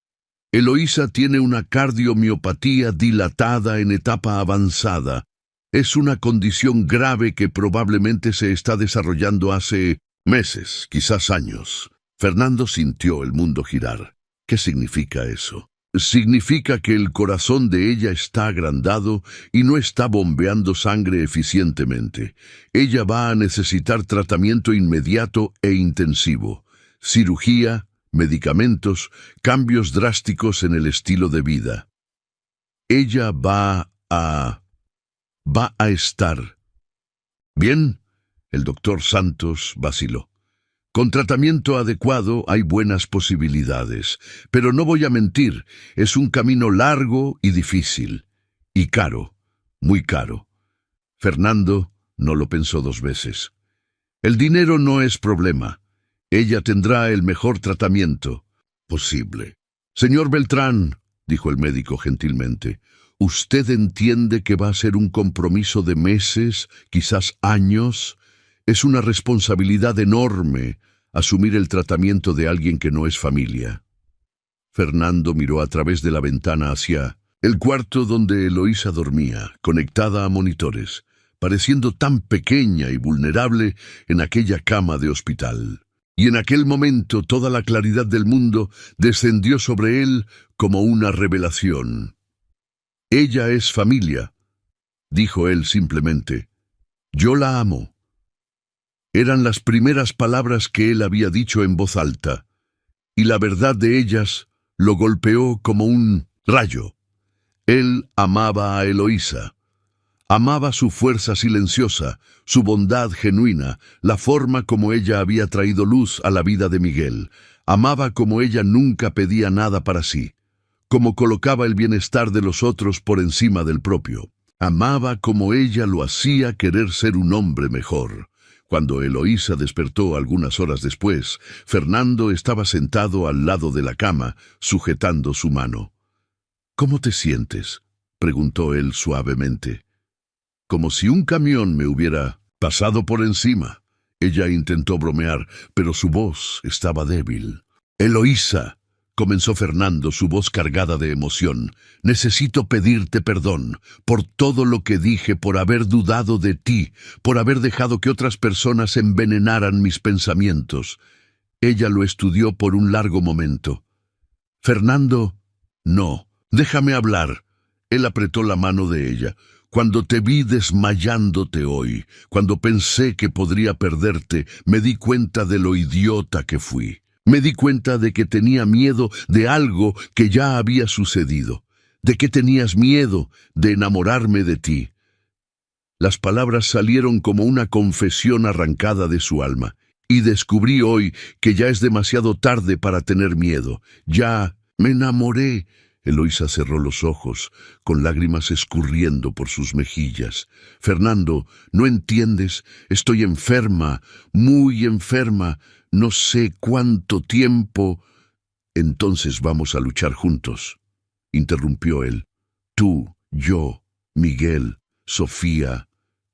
Eloísa tiene una cardiomiopatía dilatada en etapa avanzada. Es una condición grave que probablemente se está desarrollando hace meses, quizás años». Fernando sintió el mundo girar. ¿Qué significa eso? Significa que el corazón de ella está agrandado y no está bombeando sangre eficientemente. Ella va a necesitar tratamiento inmediato e intensivo. Cirugía, medicamentos, cambios drásticos en el estilo de vida. Ella va a estar bien. El doctor Santos vaciló. Con tratamiento adecuado hay buenas posibilidades, pero no voy a mentir, es un camino largo y difícil, y caro, muy caro. Fernando no lo pensó dos veces. El dinero no es problema. Ella tendrá el mejor tratamiento posible. Señor Beltrán, dijo el médico gentilmente, ¿usted entiende que va a ser un compromiso de meses, quizás años? Es una responsabilidad enorme asumir el tratamiento de alguien que no es familia. Fernando miró a través de la ventana hacia el cuarto donde Eloísa dormía, conectada a monitores, pareciendo tan pequeña y vulnerable en aquella cama de hospital. Y en aquel momento toda la claridad del mundo descendió sobre él como una revelación. «Ella es familia», dijo él simplemente. «Yo la amo». Eran las primeras palabras que él había dicho en voz alta, y la verdad de ellas lo golpeó como un rayo. Él amaba a Eloísa. Amaba su fuerza silenciosa, su bondad genuina, la forma como ella había traído luz a la vida de Miguel. Amaba como ella nunca pedía nada para sí, como colocaba el bienestar de los otros por encima del propio. Amaba como ella lo hacía querer ser un hombre mejor. Cuando Eloísa despertó algunas horas después, Fernando estaba sentado al lado de la cama, sujetando su mano. «¿Cómo te sientes?», preguntó él suavemente. «Como si un camión me hubiera pasado por encima». Ella intentó bromear, pero su voz estaba débil. «Eloísa», comenzó Fernando, su voz cargada de emoción, «necesito pedirte perdón por todo lo que dije, por haber dudado de ti, por haber dejado que otras personas envenenaran mis pensamientos». Ella lo estudió por un largo momento. «Fernando, no, déjame hablar». Él apretó la mano de ella. «Cuando te vi desmayándote hoy, cuando pensé que podría perderte, me di cuenta de lo idiota que fui. Me di cuenta de que tenía miedo de algo que ya había sucedido, de que tenías miedo de enamorarme de ti». Las palabras salieron como una confesión arrancada de su alma. «Y descubrí hoy que ya es demasiado tarde para tener miedo. Ya me enamoré». Eloísa cerró los ojos, con lágrimas escurriendo por sus mejillas. «Fernando, no entiendes, estoy enferma, muy enferma. No sé cuánto tiempo». «Entonces vamos a luchar juntos», interrumpió él. «Tú, yo, Miguel, Sofía,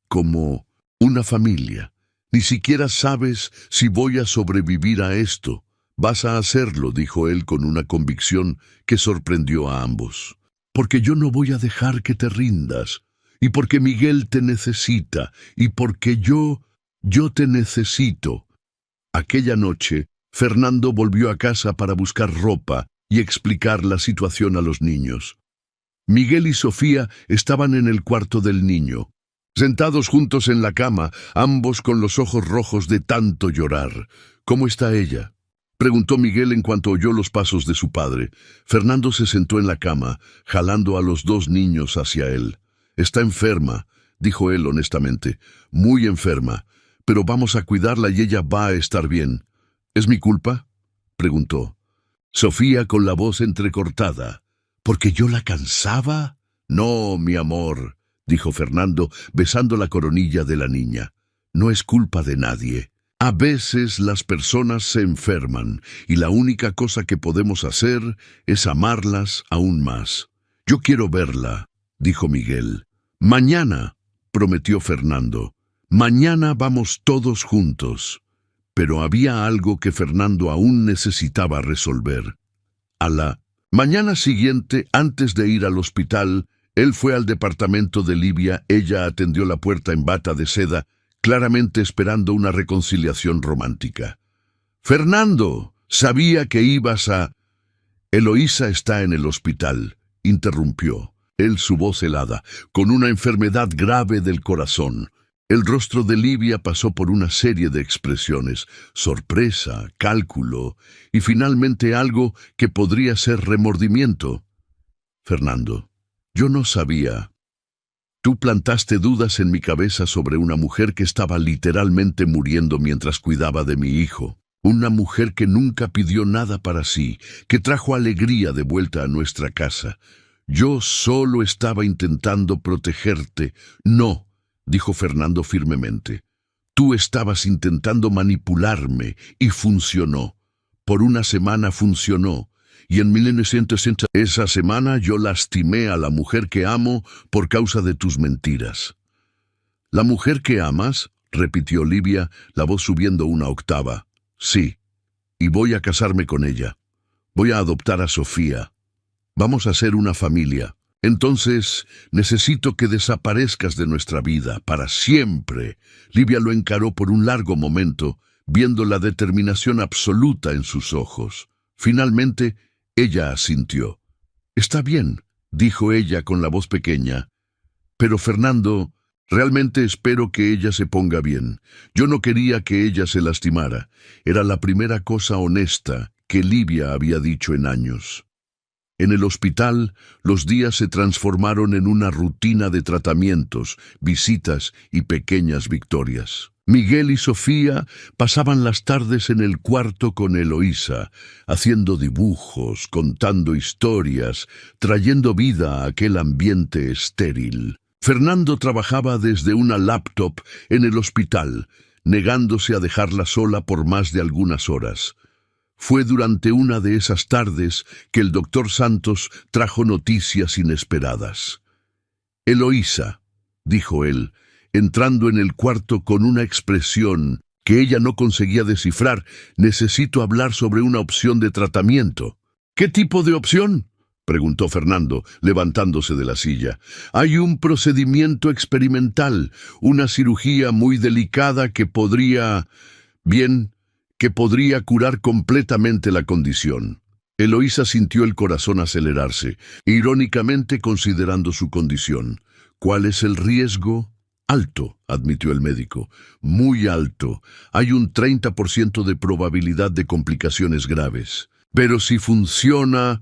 como una familia. Ni siquiera sabes si voy a sobrevivir a esto». «Vas a hacerlo», dijo él con una convicción que sorprendió a ambos. «Porque yo no voy a dejar que te rindas, y porque Miguel te necesita, y porque yo te necesito». Aquella noche, Fernando volvió a casa para buscar ropa y explicar la situación a los niños. Miguel y Sofía estaban en el cuarto del niño, sentados juntos en la cama, ambos con los ojos rojos de tanto llorar. «¿Cómo está ella?», preguntó Miguel en cuanto oyó los pasos de su padre. Fernando se sentó en la cama, jalando a los dos niños hacia él. «Está enferma», dijo él honestamente, «muy enferma, pero vamos a cuidarla y ella va a estar bien». «¿Es mi culpa?», preguntó. Sofía con la voz entrecortada. «¿Porque yo la cansaba?». «No, mi amor», dijo Fernando, besando la coronilla de la niña. No es culpa de nadie. A veces las personas se enferman y la única cosa que podemos hacer es amarlas aún más. Yo quiero verla, dijo Miguel. Mañana, prometió Fernando. Mañana vamos todos juntos. Pero había algo que Fernando aún necesitaba resolver. A la mañana siguiente, antes de ir al hospital, él fue al departamento de Livia. Ella atendió la puerta en bata de seda, claramente esperando una reconciliación romántica. «Fernando, sabía que ibas a...» «Eloísa está en el hospital», interrumpió él, su voz helada, con una enfermedad grave del corazón. El rostro de Livia pasó por una serie de expresiones: sorpresa, cálculo y finalmente algo que podría ser remordimiento. «Fernando, yo no sabía. Tú plantaste dudas en mi cabeza sobre una mujer que estaba literalmente muriendo mientras cuidaba de mi hijo. Una mujer que nunca pidió nada para sí, que trajo alegría de vuelta a nuestra casa. Yo solo estaba intentando protegerte». «No», dijo Fernando firmemente. «Tú estabas intentando manipularme y funcionó. Por una semana funcionó. Y en 1960, esa semana yo lastimé a la mujer que amo por causa de tus mentiras». «¿La mujer que amas?», repitió Livia, la voz subiendo una octava. «Sí, y voy a casarme con ella. Voy a adoptar a Sofía. Vamos a ser una familia. Entonces, necesito que desaparezcas de nuestra vida, para siempre». Livia lo encaró por un largo momento, viendo la determinación absoluta en sus ojos. Finalmente, ella asintió. «Está bien», dijo ella con la voz pequeña. «Pero Fernando, realmente espero que ella se ponga bien. Yo no quería que ella se lastimara». Era la primera cosa honesta que Livia había dicho en años. En el hospital, los días se transformaron en una rutina de tratamientos, visitas y pequeñas victorias. Miguel y Sofía pasaban las tardes en el cuarto con Eloísa, haciendo dibujos, contando historias, trayendo vida a aquel ambiente estéril. Fernando trabajaba desde una laptop en el hospital, negándose a dejarla sola por más de algunas horas. Fue durante una de esas tardes que el doctor Santos trajo noticias inesperadas. «Eloísa», dijo él, entrando en el cuarto con una expresión que ella no conseguía descifrar, «necesito hablar sobre una opción de tratamiento». «¿Qué tipo de opción?», preguntó Fernando, levantándose de la silla. «Hay un procedimiento experimental, una cirugía muy delicada que podría curar completamente la condición». Eloísa sintió el corazón acelerarse, irónicamente considerando su condición. «¿Cuál es el riesgo?». «Alto», admitió el médico, «muy alto. Hay un 30% de probabilidad de complicaciones graves. Pero si funciona,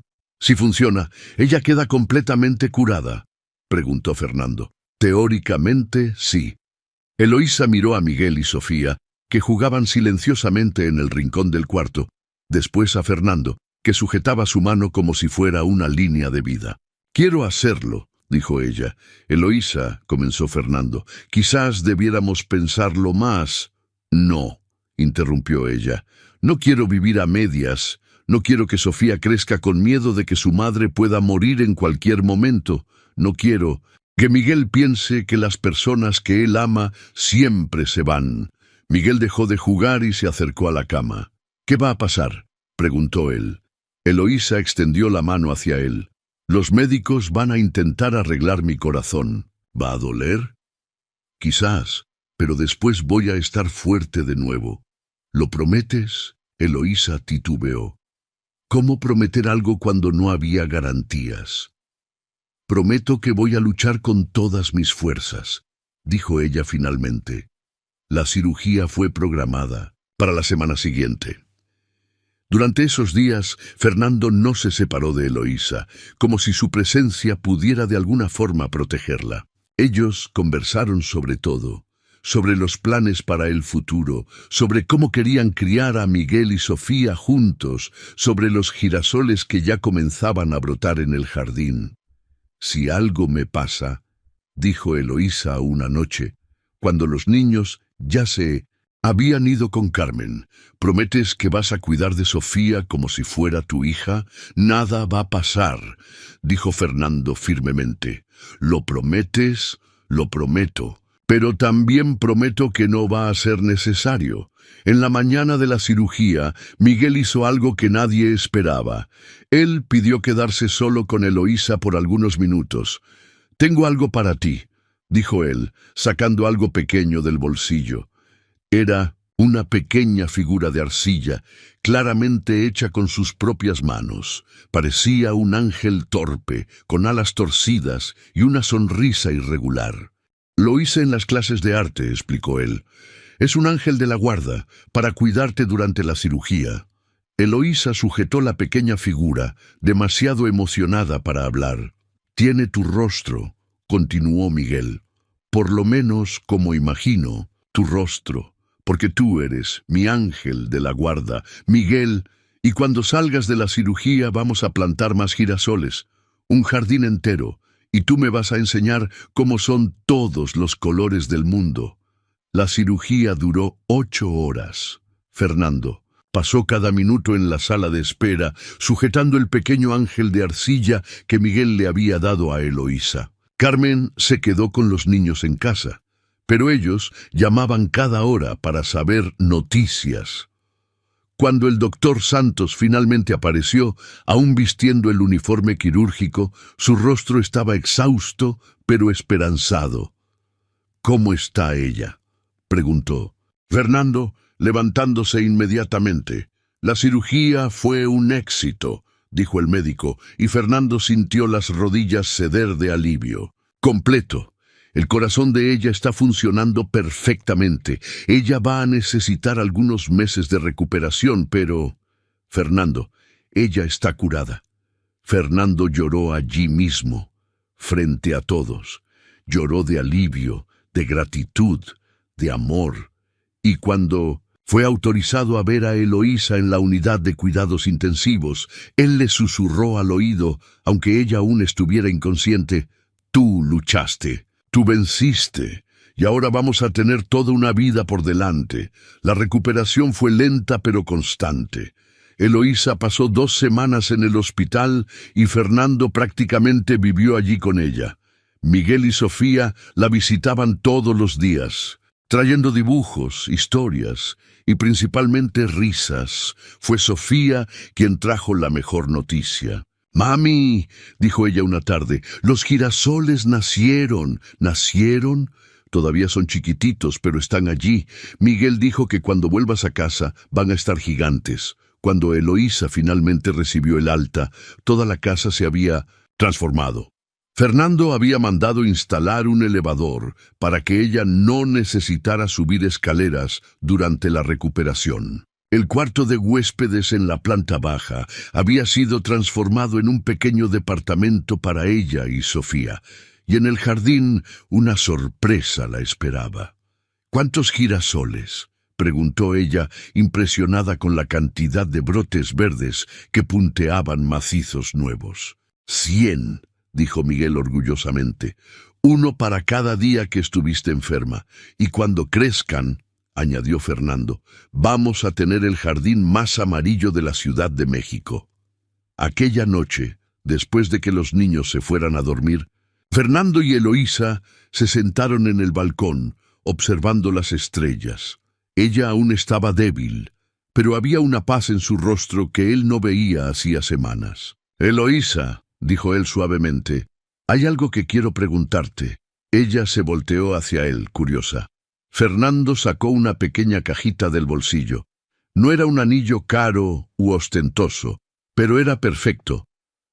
¿ella queda completamente curada?», preguntó Fernando. «Teóricamente, sí». Eloísa miró a Miguel y Sofía, que jugaban silenciosamente en el rincón del cuarto, después a Fernando, que sujetaba su mano como si fuera una línea de vida. «Quiero hacerlo», dijo ella. «Eloísa», comenzó Fernando, «quizás debiéramos pensarlo más». «No», interrumpió ella, «no quiero vivir a medias. No quiero que Sofía crezca con miedo de que su madre pueda morir en cualquier momento. No quiero que Miguel piense que las personas que él ama siempre se van». Miguel dejó de jugar y se acercó a la cama. «¿Qué va a pasar?», preguntó él. Eloísa extendió la mano hacia él. «Los médicos van a intentar arreglar mi corazón. ¿Va a doler?». «Quizás, pero después voy a estar fuerte de nuevo». «¿Lo prometes?». Eloísa titubeó. ¿Cómo prometer algo cuando no había garantías? «Prometo que voy a luchar con todas mis fuerzas», dijo ella finalmente. La cirugía fue programada para la semana siguiente. Durante esos días, Fernando no se separó de Eloísa, como si su presencia pudiera de alguna forma protegerla. Ellos conversaron sobre todo, sobre los planes para el futuro, sobre cómo querían criar a Miguel y Sofía juntos, sobre los girasoles que ya comenzaban a brotar en el jardín. «Si algo me pasa», dijo Eloísa una noche, cuando los niños ya se habían ido con Carmen. ¿Prometes que vas a cuidar de Sofía como si fuera tu hija? Nada va a pasar, dijo Fernando firmemente. ¿Lo prometes? Lo prometo. Pero también prometo que no va a ser necesario. En la mañana de la cirugía, Miguel hizo algo que nadie esperaba. Él pidió quedarse solo con Eloísa por algunos minutos. «Tengo algo para ti», dijo él, sacando algo pequeño del bolsillo. Era una pequeña figura de arcilla, claramente hecha con sus propias manos. Parecía un ángel torpe, con alas torcidas y una sonrisa irregular. «Lo hice en las clases de arte», explicó él. «Es un ángel de la guarda, para cuidarte durante la cirugía». Eloísa sujetó la pequeña figura, demasiado emocionada para hablar. «Tiene tu rostro», continuó Miguel. «Por lo menos, como imagino, tu rostro, porque tú eres mi ángel de la guarda, Miguel, y cuando salgas de la cirugía vamos a plantar más girasoles, un jardín entero, y tú me vas a enseñar cómo son todos los colores del mundo». La cirugía duró 8 horas. Fernando pasó cada minuto en la sala de espera, sujetando el pequeño ángel de arcilla que Miguel le había dado a Eloísa. Carmen se quedó con los niños en casa, pero ellos llamaban cada hora para saber noticias. Cuando el doctor Santos finalmente apareció, aún vistiendo el uniforme quirúrgico, su rostro estaba exhausto, pero esperanzado. «¿Cómo está ella?», preguntó Fernando, levantándose inmediatamente. «La cirugía fue un éxito», dijo el médico, y Fernando sintió las rodillas ceder de alivio. «Completo. El corazón de ella está funcionando perfectamente. Ella va a necesitar algunos meses de recuperación, pero...» «Fernando, ella está curada». Fernando lloró allí mismo, frente a todos. Lloró de alivio, de gratitud, de amor. Y cuando fue autorizado a ver a Eloísa en la unidad de cuidados intensivos, él le susurró al oído, aunque ella aún estuviera inconsciente: «Tú luchaste, tú venciste, y ahora vamos a tener toda una vida por delante». La recuperación fue lenta pero constante. Eloísa pasó 2 semanas en el hospital y Fernando prácticamente vivió allí con ella. Miguel y Sofía la visitaban todos los días, trayendo dibujos, historias y principalmente risas. Fue Sofía quien trajo la mejor noticia. «Mami», dijo ella una tarde, «los girasoles nacieron». «¿Nacieron? Todavía son chiquititos, pero están allí. Miguel dijo que cuando vuelvas a casa van a estar gigantes». Cuando Eloísa finalmente recibió el alta, toda la casa se había transformado. Fernando había mandado instalar un elevador para que ella no necesitara subir escaleras durante la recuperación. El cuarto de huéspedes en la planta baja había sido transformado en un pequeño departamento para ella y Sofía, y en el jardín una sorpresa la esperaba. «¿Cuántos girasoles?», preguntó ella, impresionada con la cantidad de brotes verdes que punteaban macizos nuevos. «100», dijo Miguel orgullosamente, «1 para cada día que estuviste enferma. Y cuando crezcan», añadió Fernando, «vamos a tener el jardín más amarillo de la Ciudad de México». Aquella noche, después de que los niños se fueran a dormir, Fernando y Eloísa se sentaron en el balcón, observando las estrellas. Ella aún estaba débil, pero había una paz en su rostro que él no veía hacía semanas. «Eloísa», dijo él suavemente, «hay algo que quiero preguntarte». Ella se volteó hacia él, curiosa. Fernando sacó una pequeña cajita del bolsillo. No era un anillo caro u ostentoso, pero era perfecto,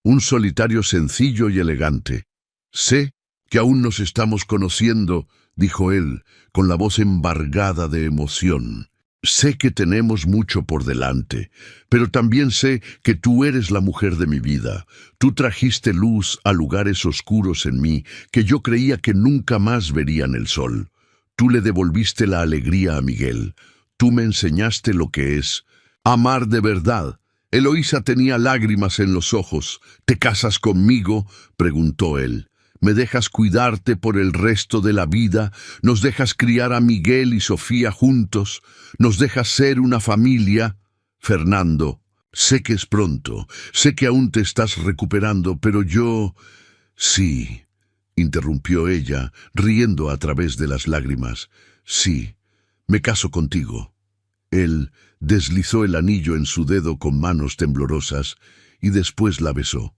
un solitario sencillo y elegante. «Sé que aún nos estamos conociendo», dijo él, con la voz embargada de emoción. «Sé que tenemos mucho por delante, pero también sé que tú eres la mujer de mi vida. Tú trajiste luz a lugares oscuros en mí que yo creía que nunca más verían el sol. Tú le devolviste la alegría a Miguel. Tú me enseñaste lo que es amar de verdad». Eloísa tenía lágrimas en los ojos. «¿Te casas conmigo?», preguntó él. me dejas cuidarte por el resto de la vida, nos dejas criar a Miguel y Sofía juntos, nos dejas ser una familia. Fernando, sé que es pronto, sé que aún te estás recuperando, pero yo... Sí, interrumpió ella, riendo a través de las lágrimas. Sí, me caso contigo. Él deslizó el anillo en su dedo con manos temblorosas y después la besó.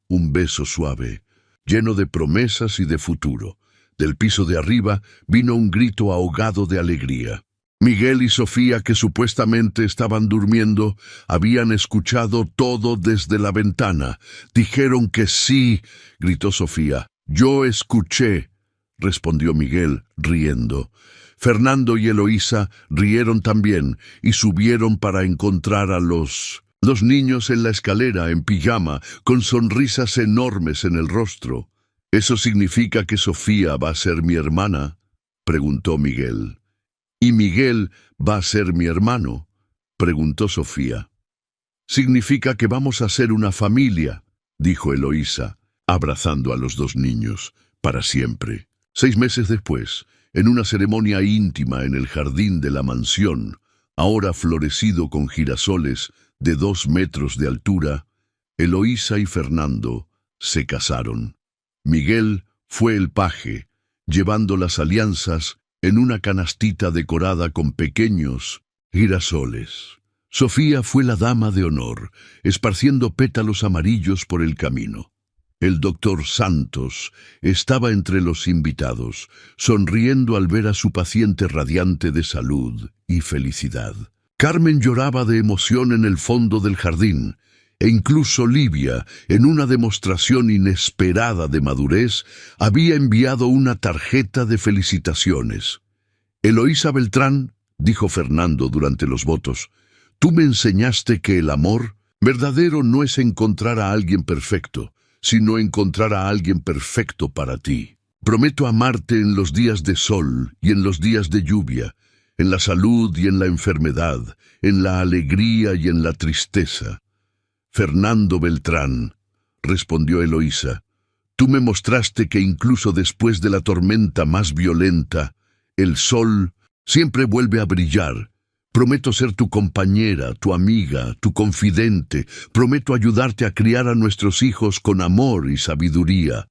Un beso suave, lleno de promesas y de futuro. Del piso de arriba vino un grito ahogado de alegría. Miguel y Sofía, que supuestamente estaban durmiendo, habían escuchado todo desde la ventana. Dijeron que sí, gritó Sofía. Yo escuché, respondió Miguel, riendo. Fernando y Eloísa rieron también y subieron para encontrar a los niños en la escalera, en pijama, con sonrisas enormes en el rostro. ¿Eso significa que Sofía va a ser mi hermana?, preguntó Miguel. ¿Y Miguel va a ser mi hermano?, preguntó Sofía. Significa que vamos a ser una familia, dijo Eloísa, abrazando a los dos niños, para siempre. 6 meses después, en una ceremonia íntima en el jardín de la mansión, ahora florecido con girasoles de 2 metros de altura, Eloísa y Fernando se casaron. Miguel fue el paje, llevando las alianzas en una canastita decorada con pequeños girasoles. Sofía fue la dama de honor, esparciendo pétalos amarillos por el camino. El doctor Santos estaba entre los invitados, sonriendo al ver a su paciente radiante de salud y felicidad. Carmen lloraba de emoción en el fondo del jardín, e incluso Livia, en una demostración inesperada de madurez, había enviado una tarjeta de felicitaciones. Eloísa Beltrán, dijo Fernando durante los votos, tú me enseñaste que el amor verdadero no es encontrar a alguien perfecto, sino encontrar a alguien perfecto para ti. Prometo amarte en los días de sol y en los días de lluvia, en la salud y en la enfermedad, en la alegría y en la tristeza. Fernando Beltrán, respondió Eloísa, tú me mostraste que incluso después de la tormenta más violenta, el sol siempre vuelve a brillar. Prometo ser tu compañera, tu amiga, tu confidente. Prometo ayudarte a criar a nuestros hijos con amor y sabiduría.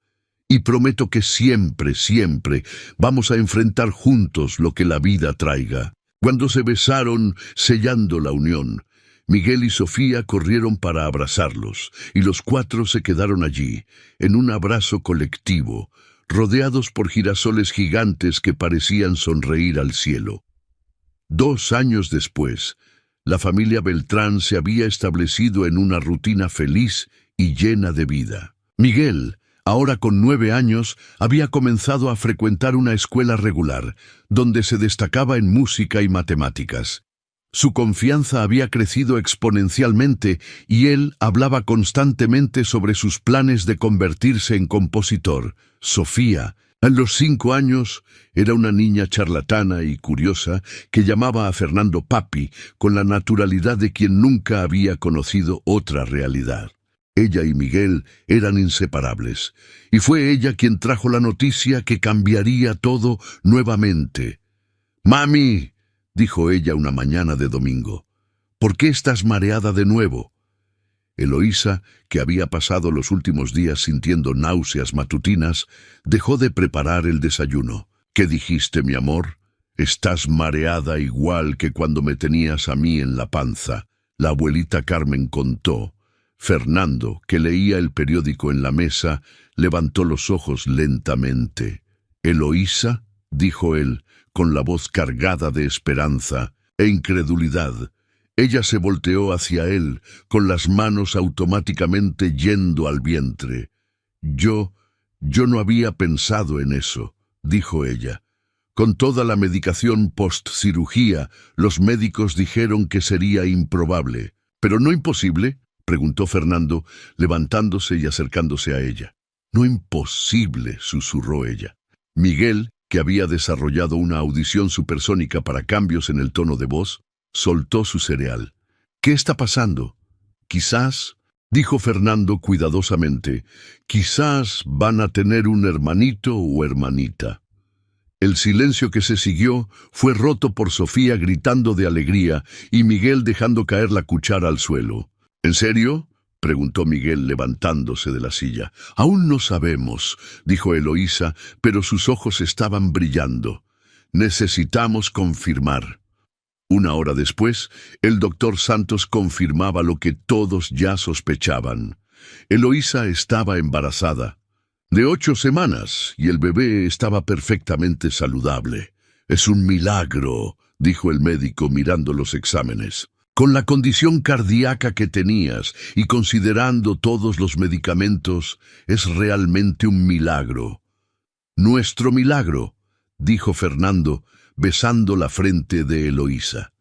Y prometo que siempre, siempre vamos a enfrentar juntos lo que la vida traiga. Cuando se besaron, sellando la unión, Miguel y Sofía corrieron para abrazarlos, y los 4 se quedaron allí, en un abrazo colectivo, rodeados por girasoles gigantes que parecían sonreír al cielo. 2 años después, la familia Beltrán se había establecido en una rutina feliz y llena de vida. Miguel, ahora con 9 años, había comenzado a frecuentar una escuela regular, donde se destacaba en música y matemáticas. Su confianza había crecido exponencialmente y él hablaba constantemente sobre sus planes de convertirse en compositor. Sofía, a los 5 años, era una niña charlatana y curiosa que llamaba a Fernando papi con la naturalidad de quien nunca había conocido otra realidad. Ella y Miguel eran inseparables, y fue ella quien trajo la noticia que cambiaría todo nuevamente. «Mami», dijo ella una mañana de domingo, «¿por qué estás mareada de nuevo?» Eloísa, que había pasado los últimos días sintiendo náuseas matutinas, dejó de preparar el desayuno. «¿Qué dijiste, mi amor? Estás mareada igual que cuando me tenías a mí en la panza», la abuelita Carmen contó. Fernando, que leía el periódico en la mesa, levantó los ojos lentamente. «¿Eloísa?», dijo él, con la voz cargada de esperanza e incredulidad. Ella se volteó hacia él, con las manos automáticamente yendo al vientre. Yo no había pensado en eso», dijo ella. «Con toda la medicación postcirugía, los médicos dijeron que sería improbable». «¿Pero no imposible?», preguntó Fernando, levantándose y acercándose a ella. «No imposible», susurró ella. Miguel, que había desarrollado una audición supersónica para cambios en el tono de voz, soltó su cereal. «¿Qué está pasando? Quizás dijo Fernando cuidadosamente. Quizás van a tener un hermanito o hermanita. El silencio que se siguió fue roto por Sofía gritando de alegría y Miguel dejando caer la cuchara al suelo. ¿En serio?, preguntó Miguel levantándose de la silla. Aún no sabemos, dijo Eloísa, pero sus ojos estaban brillando. Necesitamos confirmar. Una hora después, el doctor Santos confirmaba lo que todos ya sospechaban. Eloísa estaba embarazada, de 8 semanas, y el bebé estaba perfectamente saludable. Es un milagro, dijo el médico mirando los exámenes. Con la condición cardíaca que tenías y considerando todos los medicamentos, es realmente un milagro. Nuestro milagro, dijo Fernando, besando la frente de Eloísa.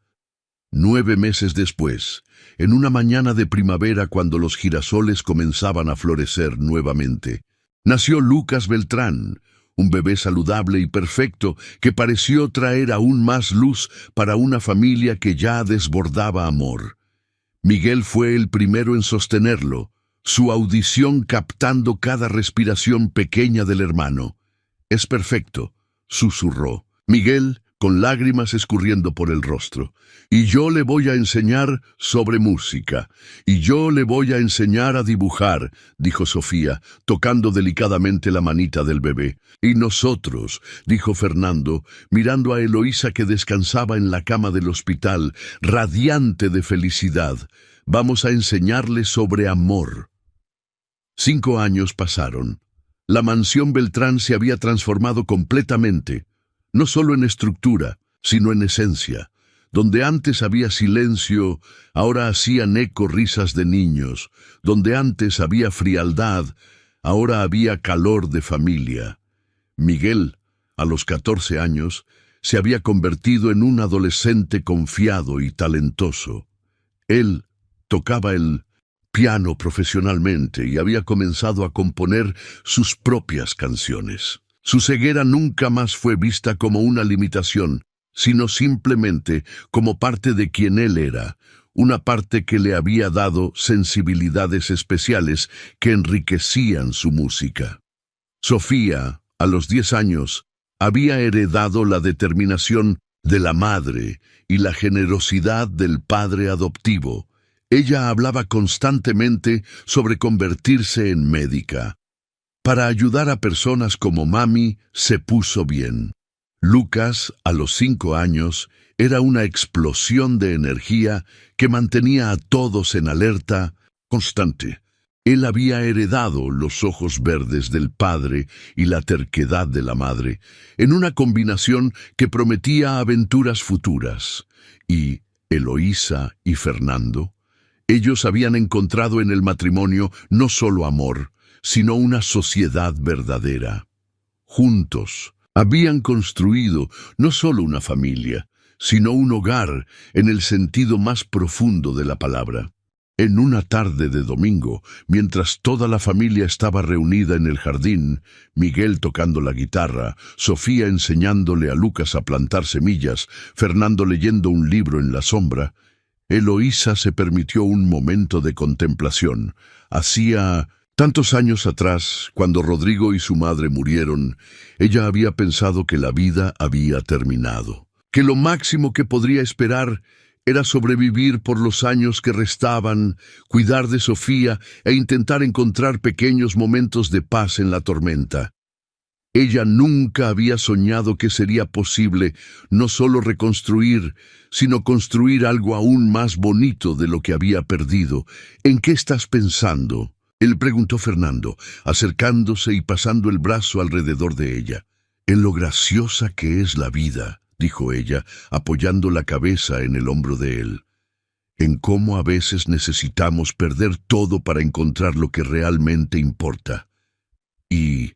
9 meses después, en una mañana de primavera cuando los girasoles comenzaban a florecer nuevamente, nació Lucas Beltrán, un bebé saludable y perfecto que pareció traer aún más luz para una familia que ya desbordaba amor. Miguel fue el primero en sostenerlo, su audición captando cada respiración pequeña del hermano. «Es perfecto», susurró Miguel, con lágrimas escurriendo por el rostro. «Y yo le voy a enseñar sobre música. Y yo le voy a enseñar a dibujar», dijo Sofía, tocando delicadamente la manita del bebé. «Y nosotros», dijo Fernando, mirando a Eloísa que descansaba en la cama del hospital, radiante de felicidad, «vamos a enseñarle sobre amor». 5 años pasaron. La mansión Beltrán se había transformado completamente, no solo en estructura, sino en esencia. Donde antes había silencio, ahora hacían eco risas de niños. Donde antes había frialdad, ahora había calor de familia. Miguel, a los 14 años, se había convertido en un adolescente confiado y talentoso. Él tocaba el piano profesionalmente y había comenzado a componer sus propias canciones. Su ceguera nunca más fue vista como una limitación, sino simplemente como parte de quien él era, una parte que le había dado sensibilidades especiales que enriquecían su música. Sofía, a los 10 años, había heredado la determinación de la madre y la generosidad del padre adoptivo. Ella hablaba constantemente sobre convertirse en médica. Para ayudar a personas como Mami, se puso bien. Lucas, a los 5 años, era una explosión de energía que mantenía a todos en alerta constante. Él había heredado los ojos verdes del padre y la terquedad de la madre, en una combinación que prometía aventuras futuras. Y Eloísa y Fernando, ellos habían encontrado en el matrimonio no solo amor, sino una sociedad verdadera. Juntos, habían construido no solo una familia, sino un hogar en el sentido más profundo de la palabra. En una tarde de domingo, mientras toda la familia estaba reunida en el jardín, Miguel tocando la guitarra, Sofía enseñándole a Lucas a plantar semillas, Fernando leyendo un libro en la sombra, Eloísa se permitió un momento de contemplación. Hacía tantos años atrás, cuando Rodrigo y su madre murieron, ella había pensado que la vida había terminado, que lo máximo que podría esperar era sobrevivir por los años que restaban, cuidar de Sofía e intentar encontrar pequeños momentos de paz en la tormenta. Ella nunca había soñado que sería posible no solo reconstruir, sino construir algo aún más bonito de lo que había perdido. ¿En qué estás pensando?, él preguntó Fernando, acercándose y pasando el brazo alrededor de ella. «En lo graciosa que es la vida», dijo ella, apoyando la cabeza en el hombro de él. «En cómo a veces necesitamos perder todo para encontrar lo que realmente importa». «Y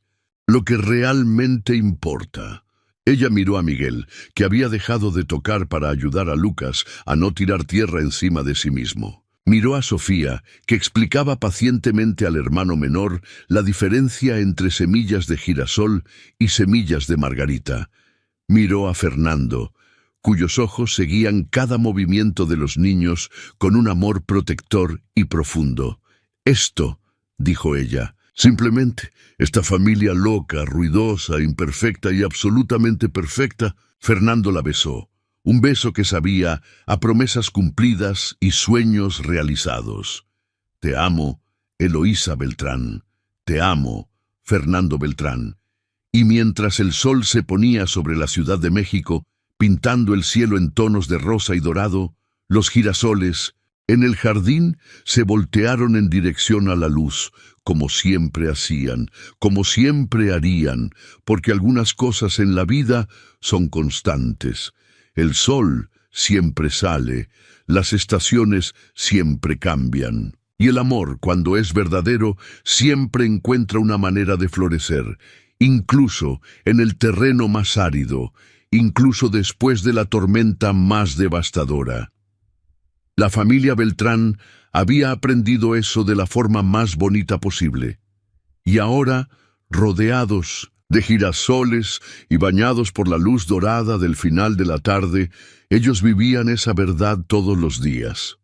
lo que realmente importa». Ella miró a Miguel, que había dejado de tocar para ayudar a Lucas a no tirar tierra encima de sí mismo. Miró a Sofía, que explicaba pacientemente al hermano menor la diferencia entre semillas de girasol y semillas de margarita. Miró a Fernando, cuyos ojos seguían cada movimiento de los niños con un amor protector y profundo. Esto, dijo ella, simplemente, esta familia loca, ruidosa, imperfecta y absolutamente perfecta. Fernando la besó, un beso que sabía a promesas cumplidas y sueños realizados. Te amo, Eloísa Beltrán. Te amo, Fernando Beltrán. Y mientras el sol se ponía sobre la Ciudad de México, pintando el cielo en tonos de rosa y dorado, los girasoles en el jardín se voltearon en dirección a la luz, como siempre hacían, como siempre harían, porque algunas cosas en la vida son constantes. El sol siempre sale, las estaciones siempre cambian. Y el amor, cuando es verdadero, siempre encuentra una manera de florecer, incluso en el terreno más árido, incluso después de la tormenta más devastadora. La familia Beltrán había aprendido eso de la forma más bonita posible. Y ahora, rodeados de girasoles y bañados por la luz dorada del final de la tarde, ellos vivían esa verdad todos los días.